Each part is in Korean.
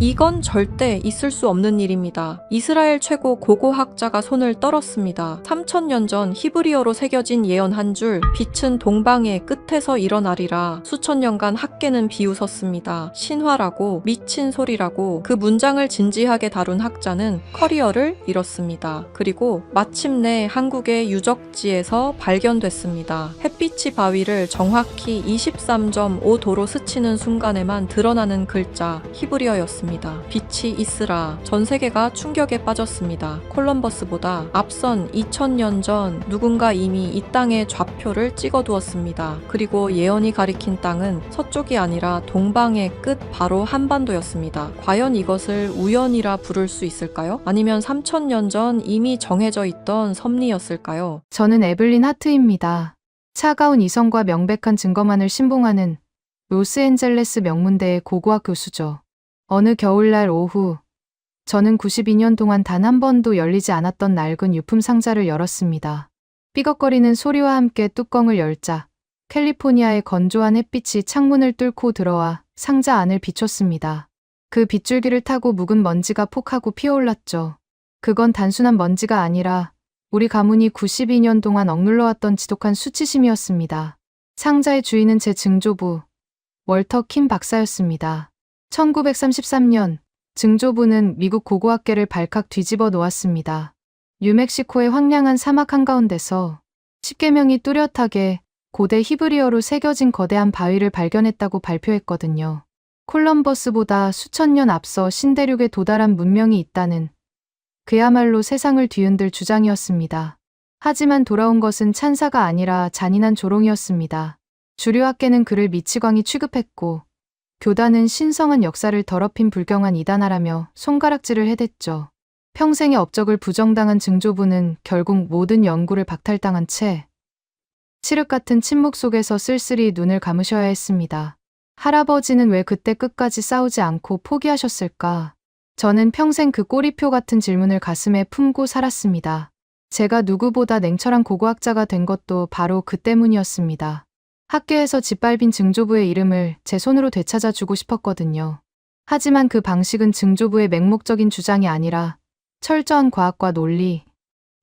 이건 절대 있을 수 없는 일입니다. 이스라엘 최고 고고학자가 손을 떨었습니다. 3000년 전 히브리어로 새겨진 예언 한 줄, 빛은 동방의 끝에서 일어나리라. 수천 년간 학계는 비웃었습니다. 신화라고, 미친 소리라고. 그 문장을 진지하게 다룬 학자는 커리어를 잃었습니다. 그리고 마침내 한국의 유적지에서 발견됐습니다. 햇빛이 바위를 정확히 23.5도로 스치는 순간에만 드러나는 글자, 히브리어였습니다. 빛이 있으라. 전 세계가 충격에 빠졌습니다. 콜럼버스보다 앞선 2000년 전 누군가 이미 이 땅의 좌표를 찍어두었습니다. 그리고 예언이 가리킨 땅은 서쪽이 아니라 동방의 끝 바로 한반도였습니다. 과연 이것을 우연이라 부를 수 있을까요? 아니면 3000년 전 이미 정해져 있던 섭리였을까요? 저는 에블린 하트입니다. 차가운 이성과 명백한 증거만을 신봉하는 로스앤젤레스 명문대의 고고학 교수죠. 어느 겨울날 오후, 저는 92년 동안 단 한 번도 열리지 않았던 낡은 유품 상자를 열었습니다. 삐걱거리는 소리와 함께 뚜껑을 열자 캘리포니아의 건조한 햇빛이 창문을 뚫고 들어와 상자 안을 비췄습니다. 그 빗줄기를 타고 묵은 먼지가 폭하고 피어올랐죠. 그건 단순한 먼지가 아니라 우리 가문이 92년 동안 억눌러왔던 지독한 수치심이었습니다. 상자의 주인은 제 증조부, 월터 킴 박사였습니다. 1933년 증조부는 미국 고고학계를 발칵 뒤집어 놓았습니다. 뉴멕시코의 황량한 사막 한가운데서 십계명이 뚜렷하게 고대 히브리어로 새겨진 거대한 바위를 발견했다고 발표했거든요. 콜럼버스보다 수천 년 앞서 신대륙에 도달한 문명이 있다는 그야말로 세상을 뒤흔들 주장이었습니다. 하지만 돌아온 것은 찬사가 아니라 잔인한 조롱이었습니다. 주류 학계는 그를 미치광이 취급했고 교단은 신성한 역사를 더럽힌 불경한 이단아라며 손가락질을 해댔죠. 평생의 업적을 부정당한 증조부는 결국 모든 연구를 박탈당한 채 칠흑 같은 침묵 속에서 쓸쓸히 눈을 감으셔야 했습니다. 할아버지는 왜 그때 끝까지 싸우지 않고 포기하셨을까? 저는 평생 그 꼬리표 같은 질문을 가슴에 품고 살았습니다. 제가 누구보다 냉철한 고고학자가 된 것도 바로 그 때문이었습니다. 학교에서 짓밟인 증조부의 이름을 제 손으로 되찾아 주고 싶었거든요. 하지만 그 방식은 증조부의 맹목적인 주장이 아니라 철저한 과학과 논리,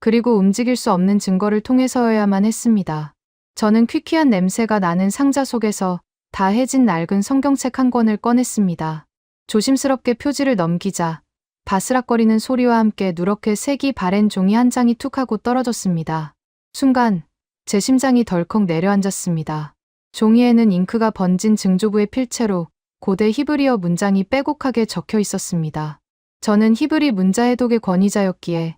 그리고 움직일 수 없는 증거를 통해서여야만 했습니다. 저는 퀴퀴한 냄새가 나는 상자 속에서 다 해진 낡은 성경책 한 권을 꺼냈습니다. 조심스럽게 표지를 넘기자 바스락거리는 소리와 함께 누렇게 색이 바랜 종이 한 장이 툭 하고 떨어졌습니다. 순간 제 심장이 덜컥 내려앉았습니다. 종이에는 잉크가 번진 증조부의 필체로 고대 히브리어 문장이 빼곡하게 적혀 있었습니다. 저는 히브리 문자 해독의 권위자였기에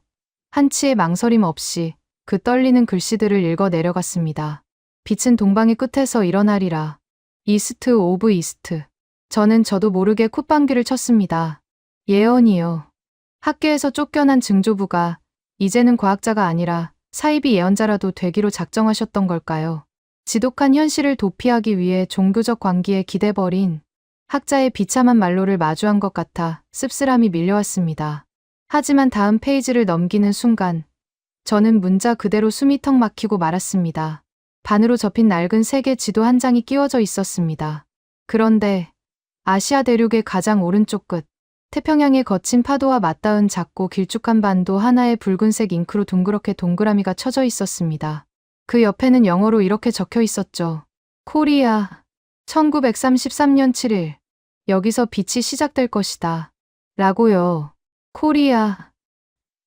한치의 망설임 없이 그 떨리는 글씨들을 읽어 내려갔습니다. 빛은 동방의 끝에서 일어나리라. 이스트 오브 이스트. 저는 저도 모르게 콧방귀를 쳤습니다. 예언이요. 학계에서 쫓겨난 증조부가 이제는 과학자가 아니라 사이비 예언자라도 되기로 작정하셨던 걸까요? 지독한 현실을 도피하기 위해 종교적 광기에 기대버린 학자의 비참한 말로를 마주한 것 같아 씁쓸함이 밀려왔습니다. 하지만 다음 페이지를 넘기는 순간 저는 문자 그대로 숨이 턱 막히고 말았습니다. 반으로 접힌 낡은 세계 지도 한 장이 끼워져 있었습니다. 그런데 아시아 대륙의 가장 오른쪽 끝, 태평양의 거친 파도와 맞닿은 작고 길쭉한 반도 하나에 붉은색 잉크로 둥그렇게 동그라미가 쳐져 있었습니다. 그 옆에는 영어로 이렇게 적혀 있었죠. 코리아, 1933년 7일. 여기서 빛이 시작될 것이다. 라고요. 코리아,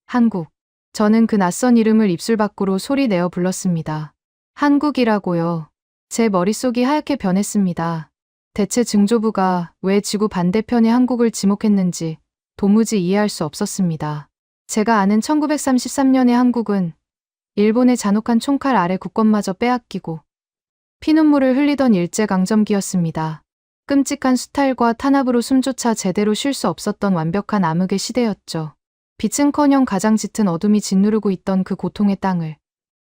한국. 저는 그 낯선 이름을 입술 밖으로 소리 내어 불렀습니다. 한국이라고요. 제 머릿속이 하얗게 변했습니다. 대체 증조부가 왜 지구 반대편의 한국을 지목했는지 도무지 이해할 수 없었습니다. 제가 아는 1933년의 한국은 일본의 잔혹한 총칼 아래 국권마저 빼앗기고 피눈물을 흘리던 일제강점기였습니다. 끔찍한 수탈과 탄압으로 숨조차 제대로 쉴 수 없었던 완벽한 암흑의 시대였죠. 빛은커녕 가장 짙은 어둠이 짓누르고 있던 그 고통의 땅을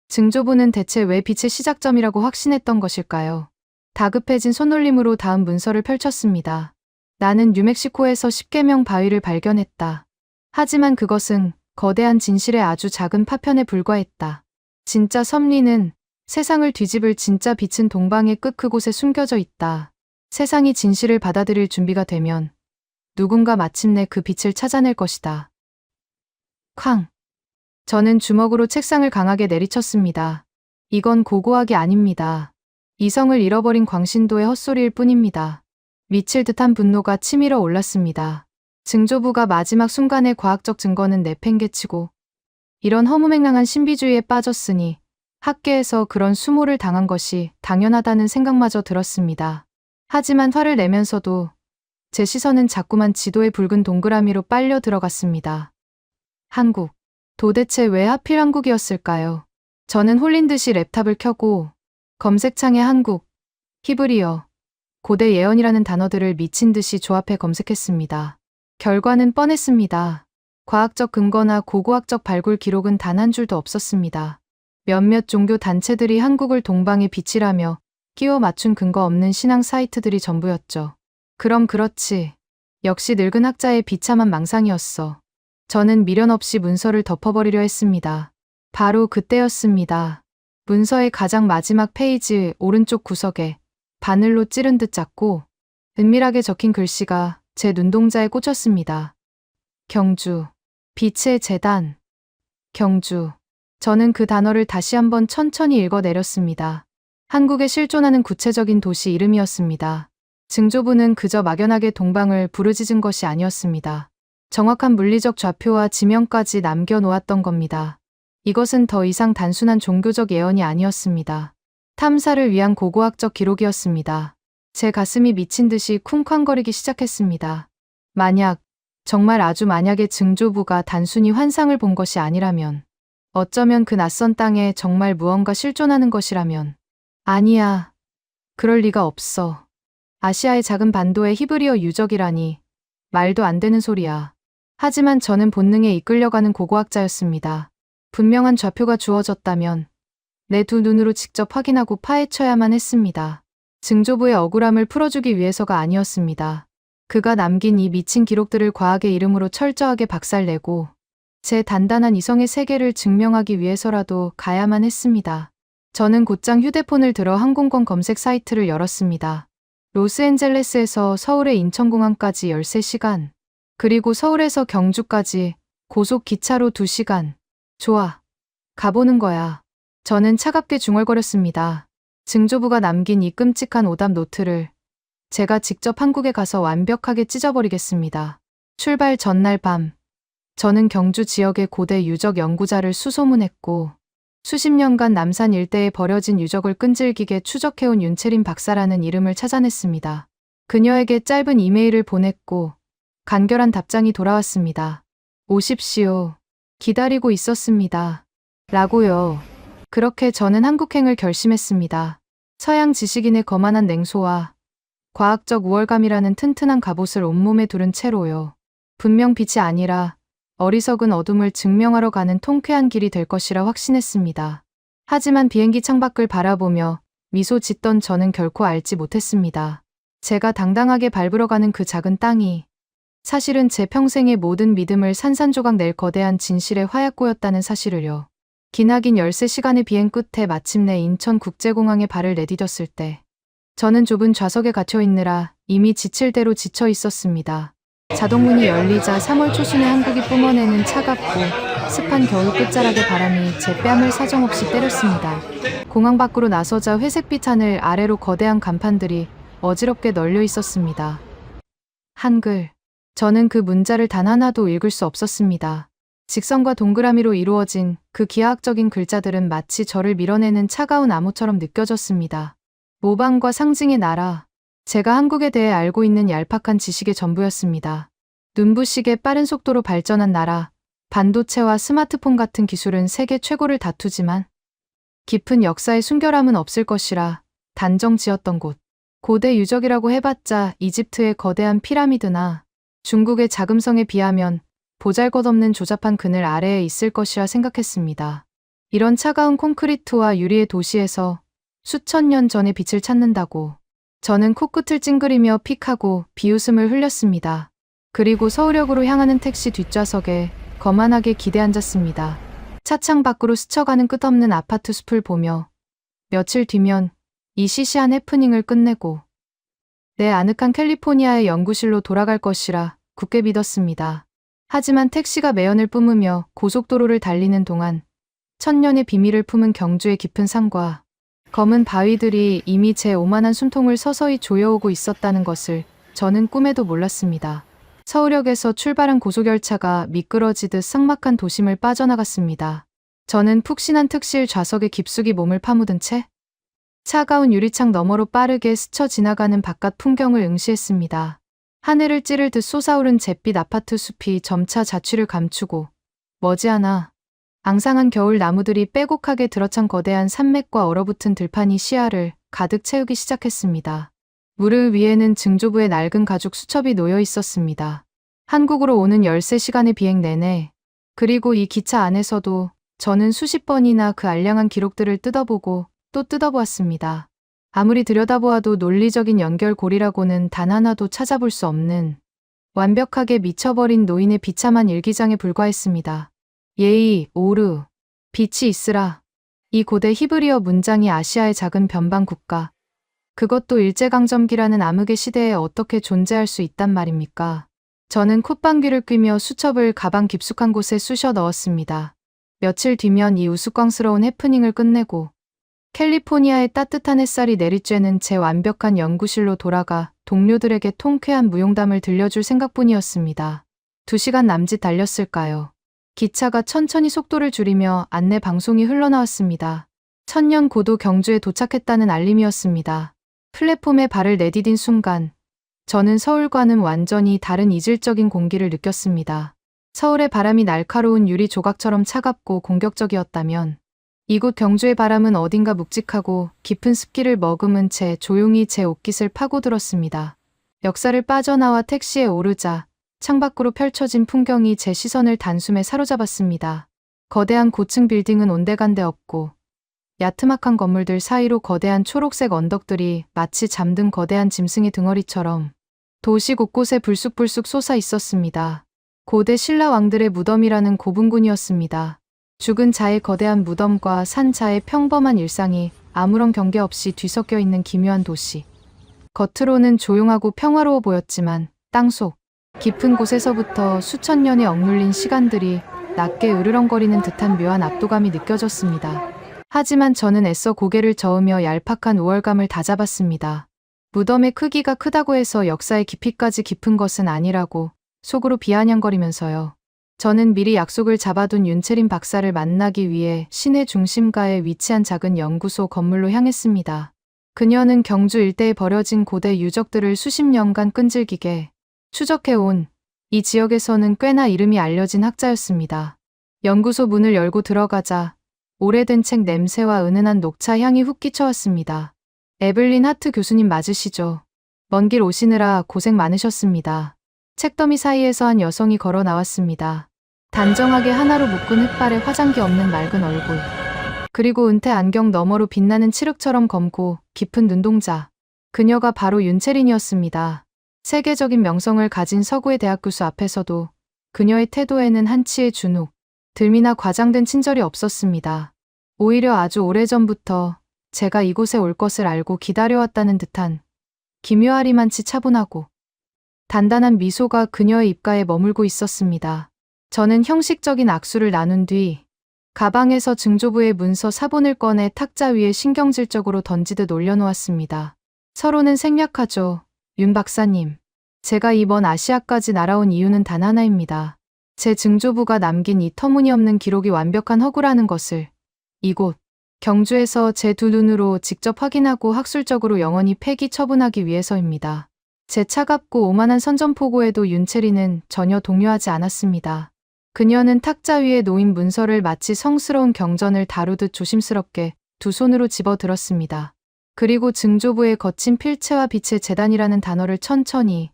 증조부는 대체 왜 빛의 시작점이라고 확신했던 것일까요? 다급해진 손놀림으로 다음 문서를 펼쳤습니다. 나는 뉴멕시코에서 십계명 바위를 발견했다. 하지만 그것은 거대한 진실의 아주 작은 파편에 불과했다. 진짜 섭리는 세상을 뒤집을 진짜 빛은 동방의 끝 그곳에 숨겨져 있다. 세상이 진실을 받아들일 준비가 되면 누군가 마침내 그 빛을 찾아낼 것이다. 쾅! 저는 주먹으로 책상을 강하게 내리쳤습니다. 이건 고고학이 아닙니다. 이성을 잃어버린 광신도의 헛소리일 뿐입니다. 미칠 듯한 분노가 치밀어 올랐습니다. 증조부가 마지막 순간의 과학적 증거는 내팽개치고 이런 허무맹랑한 신비주의에 빠졌으니 학계에서 그런 수모를 당한 것이 당연하다는 생각마저 들었습니다. 하지만 화를 내면서도 제 시선은 자꾸만 지도의 붉은 동그라미로 빨려 들어갔습니다. 한국. 도대체 왜 하필 한국이었을까요? 저는 홀린 듯이 랩탑을 켜고 검색창에 한국, 히브리어, 고대 예언이라는 단어들을 미친 듯이 조합해 검색했습니다. 결과는 뻔했습니다. 과학적 근거나 고고학적 발굴 기록은 단 한 줄도 없었습니다. 몇몇 종교 단체들이 한국을 동방의 빛이라며 끼워 맞춘 근거 없는 신앙 사이트들이 전부였죠. 그럼 그렇지. 역시 늙은 학자의 비참한 망상이었어. 저는 미련 없이 문서를 덮어버리려 했습니다. 바로 그때였습니다. 문서의 가장 마지막 페이지 오른쪽 구석에 바늘로 찌른 듯 작고 은밀하게 적힌 글씨가 제 눈동자에 꽂혔습니다. 경주. 빛의 재단. 경주. 저는 그 단어를 다시 한번 천천히 읽어내렸습니다. 한국에 실존하는 구체적인 도시 이름이었습니다. 증조부는 그저 막연하게 동방을 부르짖은 것이 아니었습니다. 정확한 물리적 좌표와 지명까지 남겨놓았던 겁니다. 이것은 더 이상 단순한 종교적 예언이 아니었습니다. 탐사를 위한 고고학적 기록이었습니다. 제 가슴이 미친 듯이 쿵쾅거리기 시작했습니다. 만약, 정말 아주 만약에 증조부가 단순히 환상을 본 것이 아니라면, 어쩌면 그 낯선 땅에 정말 무언가 실존하는 것이라면, 아니야. 그럴 리가 없어. 아시아의 작은 반도의 히브리어 유적이라니, 말도 안 되는 소리야. 하지만 저는 본능에 이끌려가는 고고학자였습니다. 분명한 좌표가 주어졌다면 내 두 눈으로 직접 확인하고 파헤쳐야만 했습니다. 증조부의 억울함을 풀어주기 위해서가 아니었습니다. 그가 남긴 이 미친 기록들을 과학의 이름으로 철저하게 박살내고 제 단단한 이성의 세계를 증명하기 위해서라도 가야만 했습니다. 저는 곧장 휴대폰을 들어 항공권 검색 사이트를 열었습니다. 로스앤젤레스에서 서울의 인천공항까지 13시간, 그리고 서울에서 경주까지 고속 기차로 2시간. 좋아. 가보는 거야. 저는 차갑게 중얼거렸습니다. 증조부가 남긴 이 끔찍한 오답 노트를 제가 직접 한국에 가서 완벽하게 찢어버리겠습니다. 출발 전날 밤, 저는 경주 지역의 고대 유적 연구자를 수소문했고 수십 년간 남산 일대에 버려진 유적을 끈질기게 추적해온 윤채린 박사라는 이름을 찾아냈습니다. 그녀에게 짧은 이메일을 보냈고 간결한 답장이 돌아왔습니다. 오십시오. 기다리고 있었습니다. 라고요. 그렇게 저는 한국행을 결심했습니다. 서양 지식인의 거만한 냉소와 과학적 우월감이라는 튼튼한 갑옷을 온몸에 두른 채로요. 분명 빛이 아니라 어리석은 어둠을 증명하러 가는 통쾌한 길이 될 것이라 확신했습니다. 하지만 비행기 창밖을 바라보며 미소 짓던 저는 결코 알지 못했습니다. 제가 당당하게 밟으러 가는 그 작은 땅이 사실은 제 평생의 모든 믿음을 산산조각 낼 거대한 진실의 화약고였다는 사실을요. 기나긴 13시간의 비행 끝에 마침내 인천국제공항에 발을 내디뎠을 때 저는 좁은 좌석에 갇혀 있느라 이미 지칠 대로 지쳐 있었습니다. 자동문이 열리자 3월 초순에 한국이 뿜어내는 차갑고 습한 겨울 끝자락의 바람이 제 뺨을 사정없이 때렸습니다. 공항 밖으로 나서자 회색빛 하늘 아래로 거대한 간판들이 어지럽게 널려 있었습니다. 한글. 저는 그 문자를 단 하나도 읽을 수 없었습니다. 직선과 동그라미로 이루어진 그 기하학적인 글자들은 마치 저를 밀어내는 차가운 암호처럼 느껴졌습니다. 모방과 상징의 나라. 제가 한국에 대해 알고 있는 얄팍한 지식의 전부였습니다. 눈부시게 빠른 속도로 발전한 나라, 반도체와 스마트폰 같은 기술은 세계 최고를 다투지만 깊은 역사의 순결함은 없을 것이라 단정 지었던 곳. 고대 유적이라고 해봤자 이집트의 거대한 피라미드나 중국의 자금성에 비하면 보잘것없는 조잡한 그늘 아래에 있을 것이라 생각했습니다. 이런 차가운 콘크리트와 유리의 도시에서 수천 년 전의 빛을 찾는다고 저는 코끝을 찡그리며 픽하고 비웃음을 흘렸습니다. 그리고 서울역으로 향하는 택시 뒷좌석에 거만하게 기대앉았습니다. 차창 밖으로 스쳐가는 끝없는 아파트 숲을 보며 며칠 뒤면 이 시시한 해프닝을 끝내고 내 아늑한 캘리포니아의 연구실로 돌아갈 것이라 굳게 믿었습니다. 하지만 택시가 매연을 뿜으며 고속도로를 달리는 동안 천년의 비밀을 품은 경주의 깊은 산과 검은 바위들이 이미 제 오만한 숨통을 서서히 조여오고 있었다는 것을 저는 꿈에도 몰랐습니다. 서울역에서 출발한 고속열차가 미끄러지듯 삭막한 도심을 빠져나갔습니다. 저는 푹신한 특실 좌석에 깊숙이 몸을 파묻은 채 차가운 유리창 너머로 빠르게 스쳐 지나가는 바깥 풍경을 응시했습니다. 하늘을 찌를 듯 솟아오른 잿빛 아파트 숲이 점차 자취를 감추고 머지않아 앙상한 겨울 나무들이 빼곡하게 들어찬 거대한 산맥과 얼어붙은 들판이 시야를 가득 채우기 시작했습니다. 무르 위에는 증조부의 낡은 가죽 수첩이 놓여 있었습니다. 한국으로 오는 13시간의 비행 내내, 그리고 이 기차 안에서도 저는 수십 번이나 그 알량한 기록들을 뜯어보고 또 뜯어보았습니다. 아무리 들여다보아도 논리적인 연결고리라고는 단 하나도 찾아볼 수 없는 완벽하게 미쳐버린 노인의 비참한 일기장에 불과했습니다. 예의, 오르, 빛이 있으라. 이 고대 히브리어 문장이 아시아의 작은 변방 국가, 그것도 일제강점기라는 암흑의 시대에 어떻게 존재할 수 있단 말입니까? 저는 콧방귀를 뀌며 수첩을 가방 깊숙한 곳에 쑤셔 넣었습니다. 며칠 뒤면 이 우스꽝스러운 해프닝을 끝내고 캘리포니아의 따뜻한 햇살이 내리쬐는 제 완벽한 연구실로 돌아가 동료들에게 통쾌한 무용담을 들려줄 생각뿐이었습니다. 2시간 남짓 달렸을까요? 기차가 천천히 속도를 줄이며 안내 방송이 흘러나왔습니다. 천년 고도 경주에 도착했다는 알림이었습니다. 플랫폼에 발을 내디딘 순간 저는 서울과는 완전히 다른 이질적인 공기를 느꼈습니다. 서울의 바람이 날카로운 유리 조각처럼 차갑고 공격적이었다면 이곳 경주의 바람은 어딘가 묵직하고 깊은 습기를 머금은 채 조용히 제 옷깃을 파고들었습니다. 역사를 빠져나와 택시에 오르자 창밖으로 펼쳐진 풍경이 제 시선을 단숨에 사로잡았습니다. 거대한 고층 빌딩은 온데간데 없고 야트막한 건물들 사이로 거대한 초록색 언덕들이 마치 잠든 거대한 짐승의 등허리처럼 도시 곳곳에 불쑥불쑥 솟아 있었습니다. 고대 신라 왕들의 무덤이라는 고분군이었습니다. 죽은 자의 거대한 무덤과 산 자의 평범한 일상이 아무런 경계 없이 뒤섞여 있는 기묘한 도시. 겉으로는 조용하고 평화로워 보였지만 땅속 깊은 곳에서부터 수천 년의 억눌린 시간들이 낮게 으르렁거리는 듯한 묘한 압도감이 느껴졌습니다. 하지만 저는 애써 고개를 저으며 얄팍한 우월감을 다잡았습니다. 무덤의 크기가 크다고 해서 역사의 깊이까지 깊은 것은 아니라고 속으로 비아냥거리면서요. 저는 미리 약속을 잡아둔 윤채린 박사를 만나기 위해 시내 중심가에 위치한 작은 연구소 건물로 향했습니다. 그녀는 경주 일대에 버려진 고대 유적들을 수십 년간 끈질기게 추적해온 이 지역에서는 꽤나 이름이 알려진 학자였습니다. 연구소 문을 열고 들어가자 오래된 책 냄새와 은은한 녹차 향이 훅 끼쳐왔습니다. 에블린 하트 교수님 맞으시죠? 먼 길 오시느라 고생 많으셨습니다. 책더미 사이에서 한 여성이 걸어 나왔습니다. 단정하게 하나로 묶은 흑발에 화장기 없는 맑은 얼굴. 그리고 은퇴 안경 너머로 빛나는 칠흑처럼 검고 깊은 눈동자. 그녀가 바로 윤채린이었습니다. 세계적인 명성을 가진 서구의 대학 교수 앞에서도 그녀의 태도에는 한치의 주눅, 들미나 과장된 친절이 없었습니다. 오히려 아주 오래전부터 제가 이곳에 올 것을 알고 기다려왔다는 듯한 기묘하리만치 차분하고 단단한 미소가 그녀의 입가에 머물고 있었습니다. 저는 형식적인 악수를 나눈 뒤 가방에서 증조부의 문서 사본을 꺼내 탁자 위에 신경질적으로 던지듯 올려놓았습니다. 서로는 생략하죠. 윤 박사님. 제가 이번 아시아까지 날아온 이유는 단 하나입니다. 제 증조부가 남긴 이 터무니없는 기록이 완벽한 허구라는 것을 이곳 경주에서 제 두 눈으로 직접 확인하고 학술적으로 영원히 폐기 처분하기 위해서입니다. 제 차갑고 오만한 선전포고에도 윤채리는 전혀 동요하지 않았습니다. 그녀는 탁자 위에 놓인 문서를 마치 성스러운 경전을 다루듯 조심스럽게 두 손으로 집어들었습니다. 그리고 증조부의 거친 필체와 빛의 재단이라는 단어를 천천히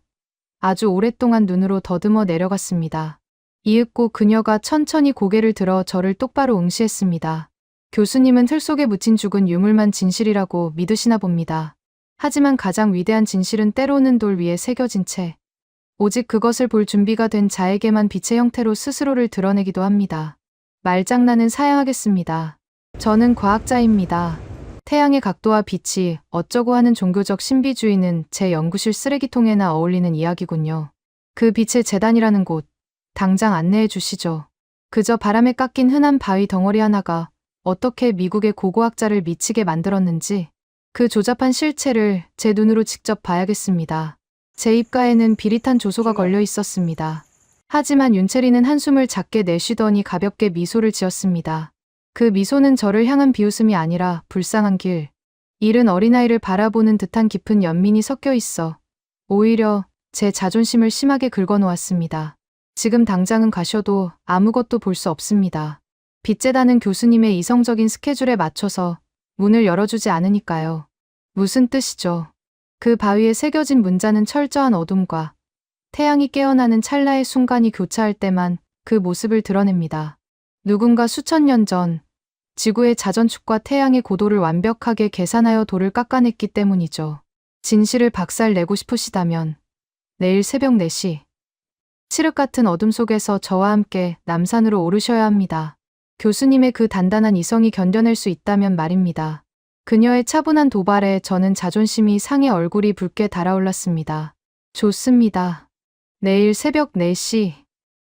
아주 오랫동안 눈으로 더듬어 내려갔습니다. 이윽고 그녀가 천천히 고개를 들어 저를 똑바로 응시했습니다. 교수님은 틀 속에 묻힌 죽은 유물만 진실이라고 믿으시나 봅니다. 하지만 가장 위대한 진실은 때로는 돌 위에 새겨진 채 오직 그것을 볼 준비가 된 자에게만 빛의 형태로 스스로를 드러내기도 합니다. 말장난은 사양하겠습니다. 저는 과학자입니다. 태양의 각도와 빛이 어쩌고 하는 종교적 신비주의는 제 연구실 쓰레기통에나 어울리는 이야기군요. 그 빛의 재단이라는 곳, 당장 안내해 주시죠. 그저 바람에 깎인 흔한 바위 덩어리 하나가 어떻게 미국의 고고학자를 미치게 만들었는지 그 조잡한 실체를 제 눈으로 직접 봐야겠습니다. 제 입가에는 비릿한 조소가 걸려 있었습니다. 하지만 윤채리는 한숨을 작게 내쉬더니 가볍게 미소를 지었습니다. 그 미소는 저를 향한 비웃음이 아니라 불쌍한 길, 잃은 어린아이를 바라보는 듯한 깊은 연민이 섞여 있어 오히려 제 자존심을 심하게 긁어놓았습니다. 지금 당장은 가셔도 아무것도 볼 수 없습니다. 빚재다는 교수님의 이성적인 스케줄에 맞춰서 문을 열어주지 않으니까요. 무슨 뜻이죠? 그 바위에 새겨진 문자는 철저한 어둠과 태양이 깨어나는 찰나의 순간이 교차할 때만 그 모습을 드러냅니다. 누군가 수천 년 전 지구의 자전축과 태양의 고도를 완벽하게 계산하여 돌을 깎아냈기 때문이죠. 진실을 박살내고 싶으시다면 내일 새벽 4시 칠흑 같은 어둠 속에서 저와 함께 남산으로 오르셔야 합니다. 교수님의 그 단단한 이성이 견뎌낼 수 있다면 말입니다. 그녀의 차분한 도발에 저는 자존심이 상해 얼굴이 붉게 달아올랐습니다. 좋습니다. 내일 새벽 4시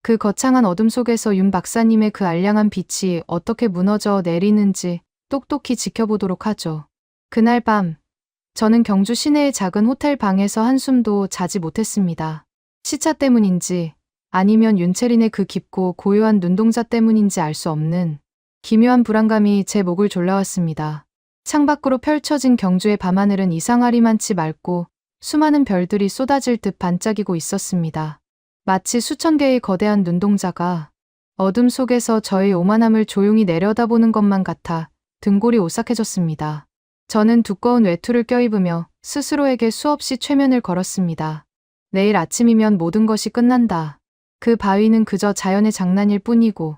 그 거창한 어둠 속에서 윤 박사님의 그 알량한 빛이 어떻게 무너져 내리는지 똑똑히 지켜보도록 하죠. 그날 밤 저는 경주 시내의 작은 호텔 방에서 한숨도 자지 못했습니다. 시차 때문인지 아니면 윤채린의 그 깊고 고요한 눈동자 때문인지 알 수 없는 기묘한 불안감이 제 목을 졸라왔습니다. 창밖으로 펼쳐진 경주의 밤하늘은 이상하리만치 맑고 수많은 별들이 쏟아질 듯 반짝이고 있었습니다. 마치 수천 개의 거대한 눈동자가 어둠 속에서 저의 오만함을 조용히 내려다보는 것만 같아 등골이 오싹해졌습니다. 저는 두꺼운 외투를 껴입으며 스스로에게 수없이 최면을 걸었습니다. 내일 아침이면 모든 것이 끝난다. 그 바위는 그저 자연의 장난일 뿐이고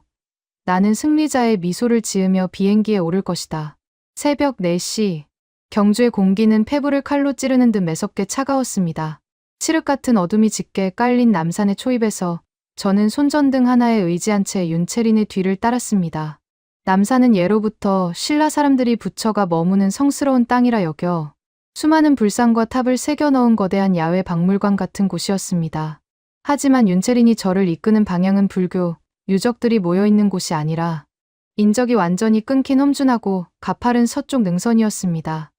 나는 승리자의 미소를 지으며 비행기에 오를 것이다. 새벽 4시 경주의 공기는 폐부를 칼로 찌르는 듯 매섭게 차가웠습니다. 칠흑 같은 어둠이 짙게 깔린 남산의 초입에서 저는 손전등 하나에 의지한 채 윤채린의 뒤를 따랐습니다. 남산은 예로부터 신라 사람들이 부처가 머무는 성스러운 땅이라 여겨 수많은 불상과 탑을 새겨 넣은 거대한 야외 박물관 같은 곳이었습니다. 하지만 윤채린이 저를 이끄는 방향은 불교 유적들이 모여있는 곳이 아니라 인적이 완전히 끊긴 험준하고 가파른 서쪽 능선이었습니다.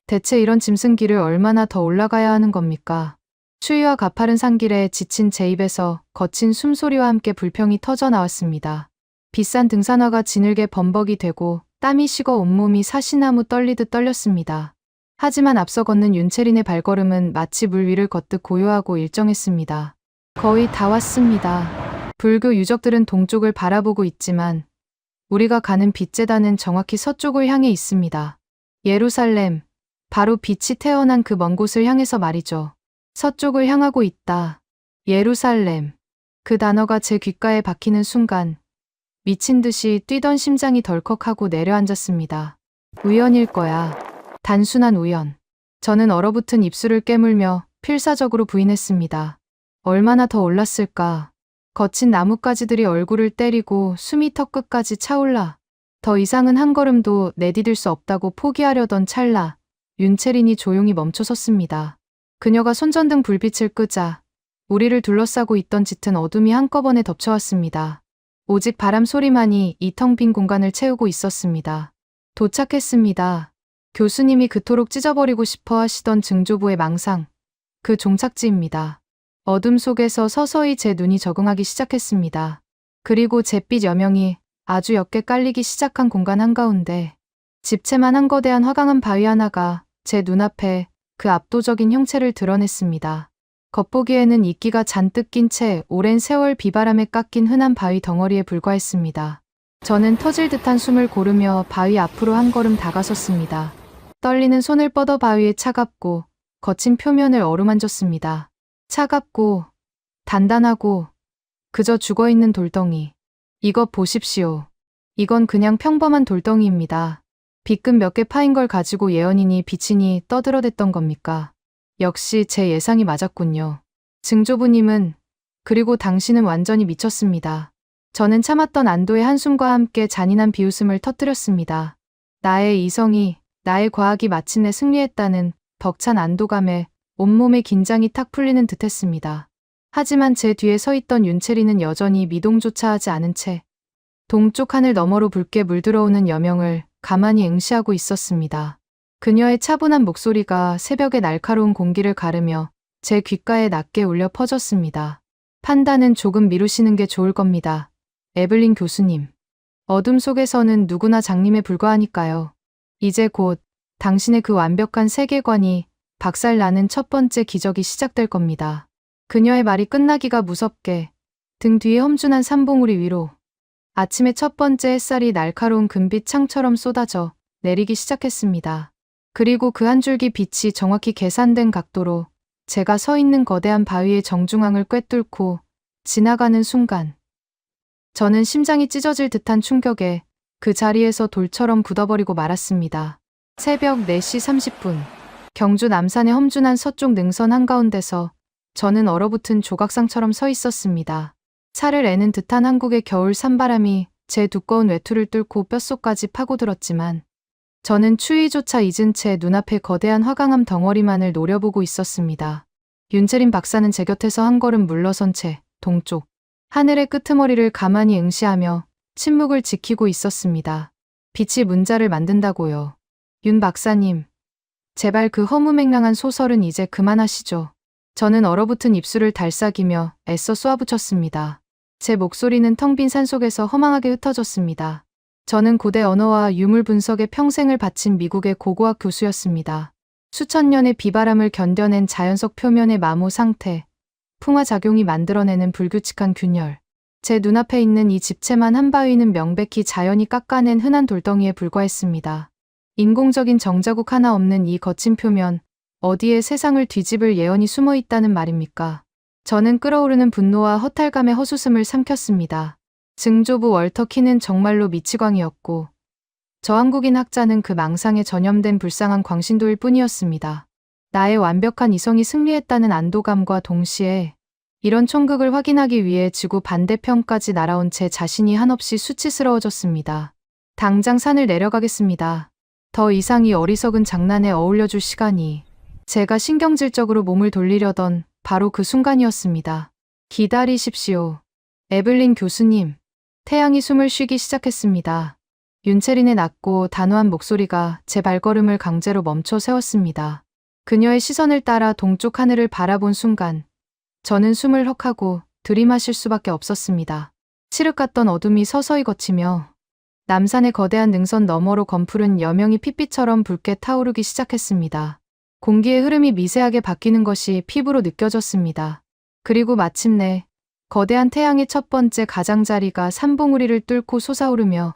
대체 이런 짐승 길을 얼마나 더 올라가야 하는 겁니까? 추위와 가파른 산길에 지친 제 입에서 거친 숨소리와 함께 불평이 터져 나왔습니다. 비싼 등산화가 지늘게 범벅이 되고 땀이 식어 온몸이 사시나무 떨리듯 떨렸습니다. 하지만 앞서 걷는 윤채린의 발걸음은 마치 물 위를 걷듯 고요하고 일정했습니다. 거의 다 왔습니다. 불교 유적들은 동쪽을 바라보고 있지만 우리가 가는 빛재단은 정확히 서쪽을 향해 있습니다. 예루살렘, 바로 빛이 태어난 그 먼 곳을 향해서 말이죠. 서쪽을 향하고 있다. 예루살렘. 그 단어가 제 귓가에 박히는 순간 미친 듯이 뛰던 심장이 덜컥하고 내려앉았습니다. 우연일 거야. 단순한 우연. 저는 얼어붙은 입술을 깨물며 필사적으로 부인했습니다. 얼마나 더 올랐을까. 거친 나뭇가지들이 얼굴을 때리고 숨이 턱끝까지 차올라 더 이상은 한 걸음도 내디딜 수 없다고 포기하려던 찰나 윤채린이 조용히 멈춰섰습니다. 그녀가 손전등 불빛을 끄자 우리를 둘러싸고 있던 짙은 어둠이 한꺼번에 덮쳐왔습니다. 오직 바람 소리만이 이 텅 빈 공간을 채우고 있었습니다. 도착했습니다. 교수님이 그토록 찢어버리고 싶어 하시던 증조부의 망상, 그 종착지입니다. 어둠 속에서 서서히 제 눈이 적응하기 시작했습니다. 그리고 잿빛 여명이 아주 옅게 깔리기 시작한 공간 한가운데 집채만한 거대한 화강한 바위 하나가 제 눈앞에 그 압도적인 형체를 드러냈습니다. 겉보기에는 이끼가 잔뜩 낀 채 오랜 세월 비바람에 깎인 흔한 바위 덩어리에 불과했습니다. 저는 터질 듯한 숨을 고르며 바위 앞으로 한 걸음 다가섰습니다. 떨리는 손을 뻗어 바위의 차갑고 거친 표면을 어루만졌습니다. 차갑고 단단하고 그저 죽어있는 돌덩이. 이것 보십시오. 이건 그냥 평범한 돌덩이입니다. 빗금 몇 개 파인 걸 가지고 예언이니 비친이 떠들어댔던 겁니까? 역시 제 예상이 맞았군요. 증조부님은, 그리고 당신은 완전히 미쳤습니다. 저는 참았던 안도의 한숨과 함께 잔인한 비웃음을 터뜨렸습니다. 나의 이성이, 나의 과학이 마침내 승리했다는 벅찬 안도감에 온몸의 긴장이 탁 풀리는 듯 했습니다. 하지만 제 뒤에 서 있던 윤채리는 여전히 미동조차 하지 않은 채 동쪽 하늘 너머로 붉게 물들어오는 여명을 가만히 응시하고 있었습니다. 그녀의 차분한 목소리가 새벽의 날카로운 공기를 가르며 제 귓가에 낮게 울려 퍼졌습니다. 판단은 조금 미루시는 게 좋을 겁니다. 에블린 교수님. 어둠 속에서는 누구나 장님에 불과하니까요. 이제 곧 당신의 그 완벽한 세계관이 박살나는 첫 번째 기적이 시작될 겁니다. 그녀의 말이 끝나기가 무섭게 등 뒤에 험준한 산봉우리 위로 아침의 첫 번째 햇살이 날카로운 금빛 창처럼 쏟아져 내리기 시작했습니다. 그리고 그 한 줄기 빛이 정확히 계산된 각도로 제가 서 있는 거대한 바위의 정중앙을 꿰뚫고 지나가는 순간 저는 심장이 찢어질 듯한 충격에 그 자리에서 돌처럼 굳어버리고 말았습니다. 새벽 4시 30분 경주 남산의 험준한 서쪽 능선 한가운데서 저는 얼어붙은 조각상처럼 서 있었습니다. 살을 애는 듯한 한국의 겨울 산바람이 제 두꺼운 외투를 뚫고 뼛속까지 파고들었지만 저는 추위조차 잊은 채 눈앞의 거대한 화강암 덩어리만을 노려보고 있었습니다. 윤채린 박사는 제 곁에서 한 걸음 물러선 채 동쪽 하늘의 끄트머리를 가만히 응시하며 침묵을 지키고 있었습니다. 빛이 문자를 만든다고요. 윤 박사님, 제발 그 허무맹랑한 소설은 이제 그만하시죠. 저는 얼어붙은 입술을 달싹이며 애써 쏘아붙였습니다. 제 목소리는 텅 빈 산속에서 허망하게 흩어졌습니다. 저는 고대 언어와 유물 분석에 평생을 바친 미국의 고고학 교수였습니다. 수천 년의 비바람을 견뎌낸 자연석 표면의 마모 상태, 풍화작용이 만들어내는 불규칙한 균열. 제 눈앞에 있는 이 집채만 한 바위는 명백히 자연이 깎아낸 흔한 돌덩이에 불과했습니다. 인공적인 정자국 하나 없는 이 거친 표면, 어디에 세상을 뒤집을 예언이 숨어 있다는 말입니까? 저는 끓어오르는 분노와 허탈감의 허수음을 삼켰습니다. 증조부 월터 키는 정말로 미치광이었고 저 한국인 학자는 그 망상에 전염된 불쌍한 광신도일 뿐이었습니다. 나의 완벽한 이성이 승리했다는 안도감과 동시에 이런 총극을 확인하기 위해 지구 반대편까지 날아온 제 자신이 한없이 수치스러워졌습니다. 당장 산을 내려가겠습니다. 더 이상 이 어리석은 장난에 어울려줄 시간이 제가 신경질적으로 몸을 돌리려던 바로 그 순간이었습니다. 기다리십시오. 에블린 교수님. 태양이 숨을 쉬기 시작했습니다. 윤채린의 낮고 단호한 목소리가 제 발걸음을 강제로 멈춰 세웠습니다. 그녀의 시선을 따라 동쪽 하늘을 바라본 순간 저는 숨을 헉하고 들이마실 수밖에 없었습니다. 칠흑 같던 어둠이 서서히 걷히며 남산의 거대한 능선 너머로 검푸른 여명이 핏빛처럼 붉게 타오르기 시작했습니다. 공기의 흐름이 미세하게 바뀌는 것이 피부로 느껴졌습니다. 그리고 마침내 거대한 태양의 첫 번째 가장자리가 산봉우리를 뚫고 솟아오르며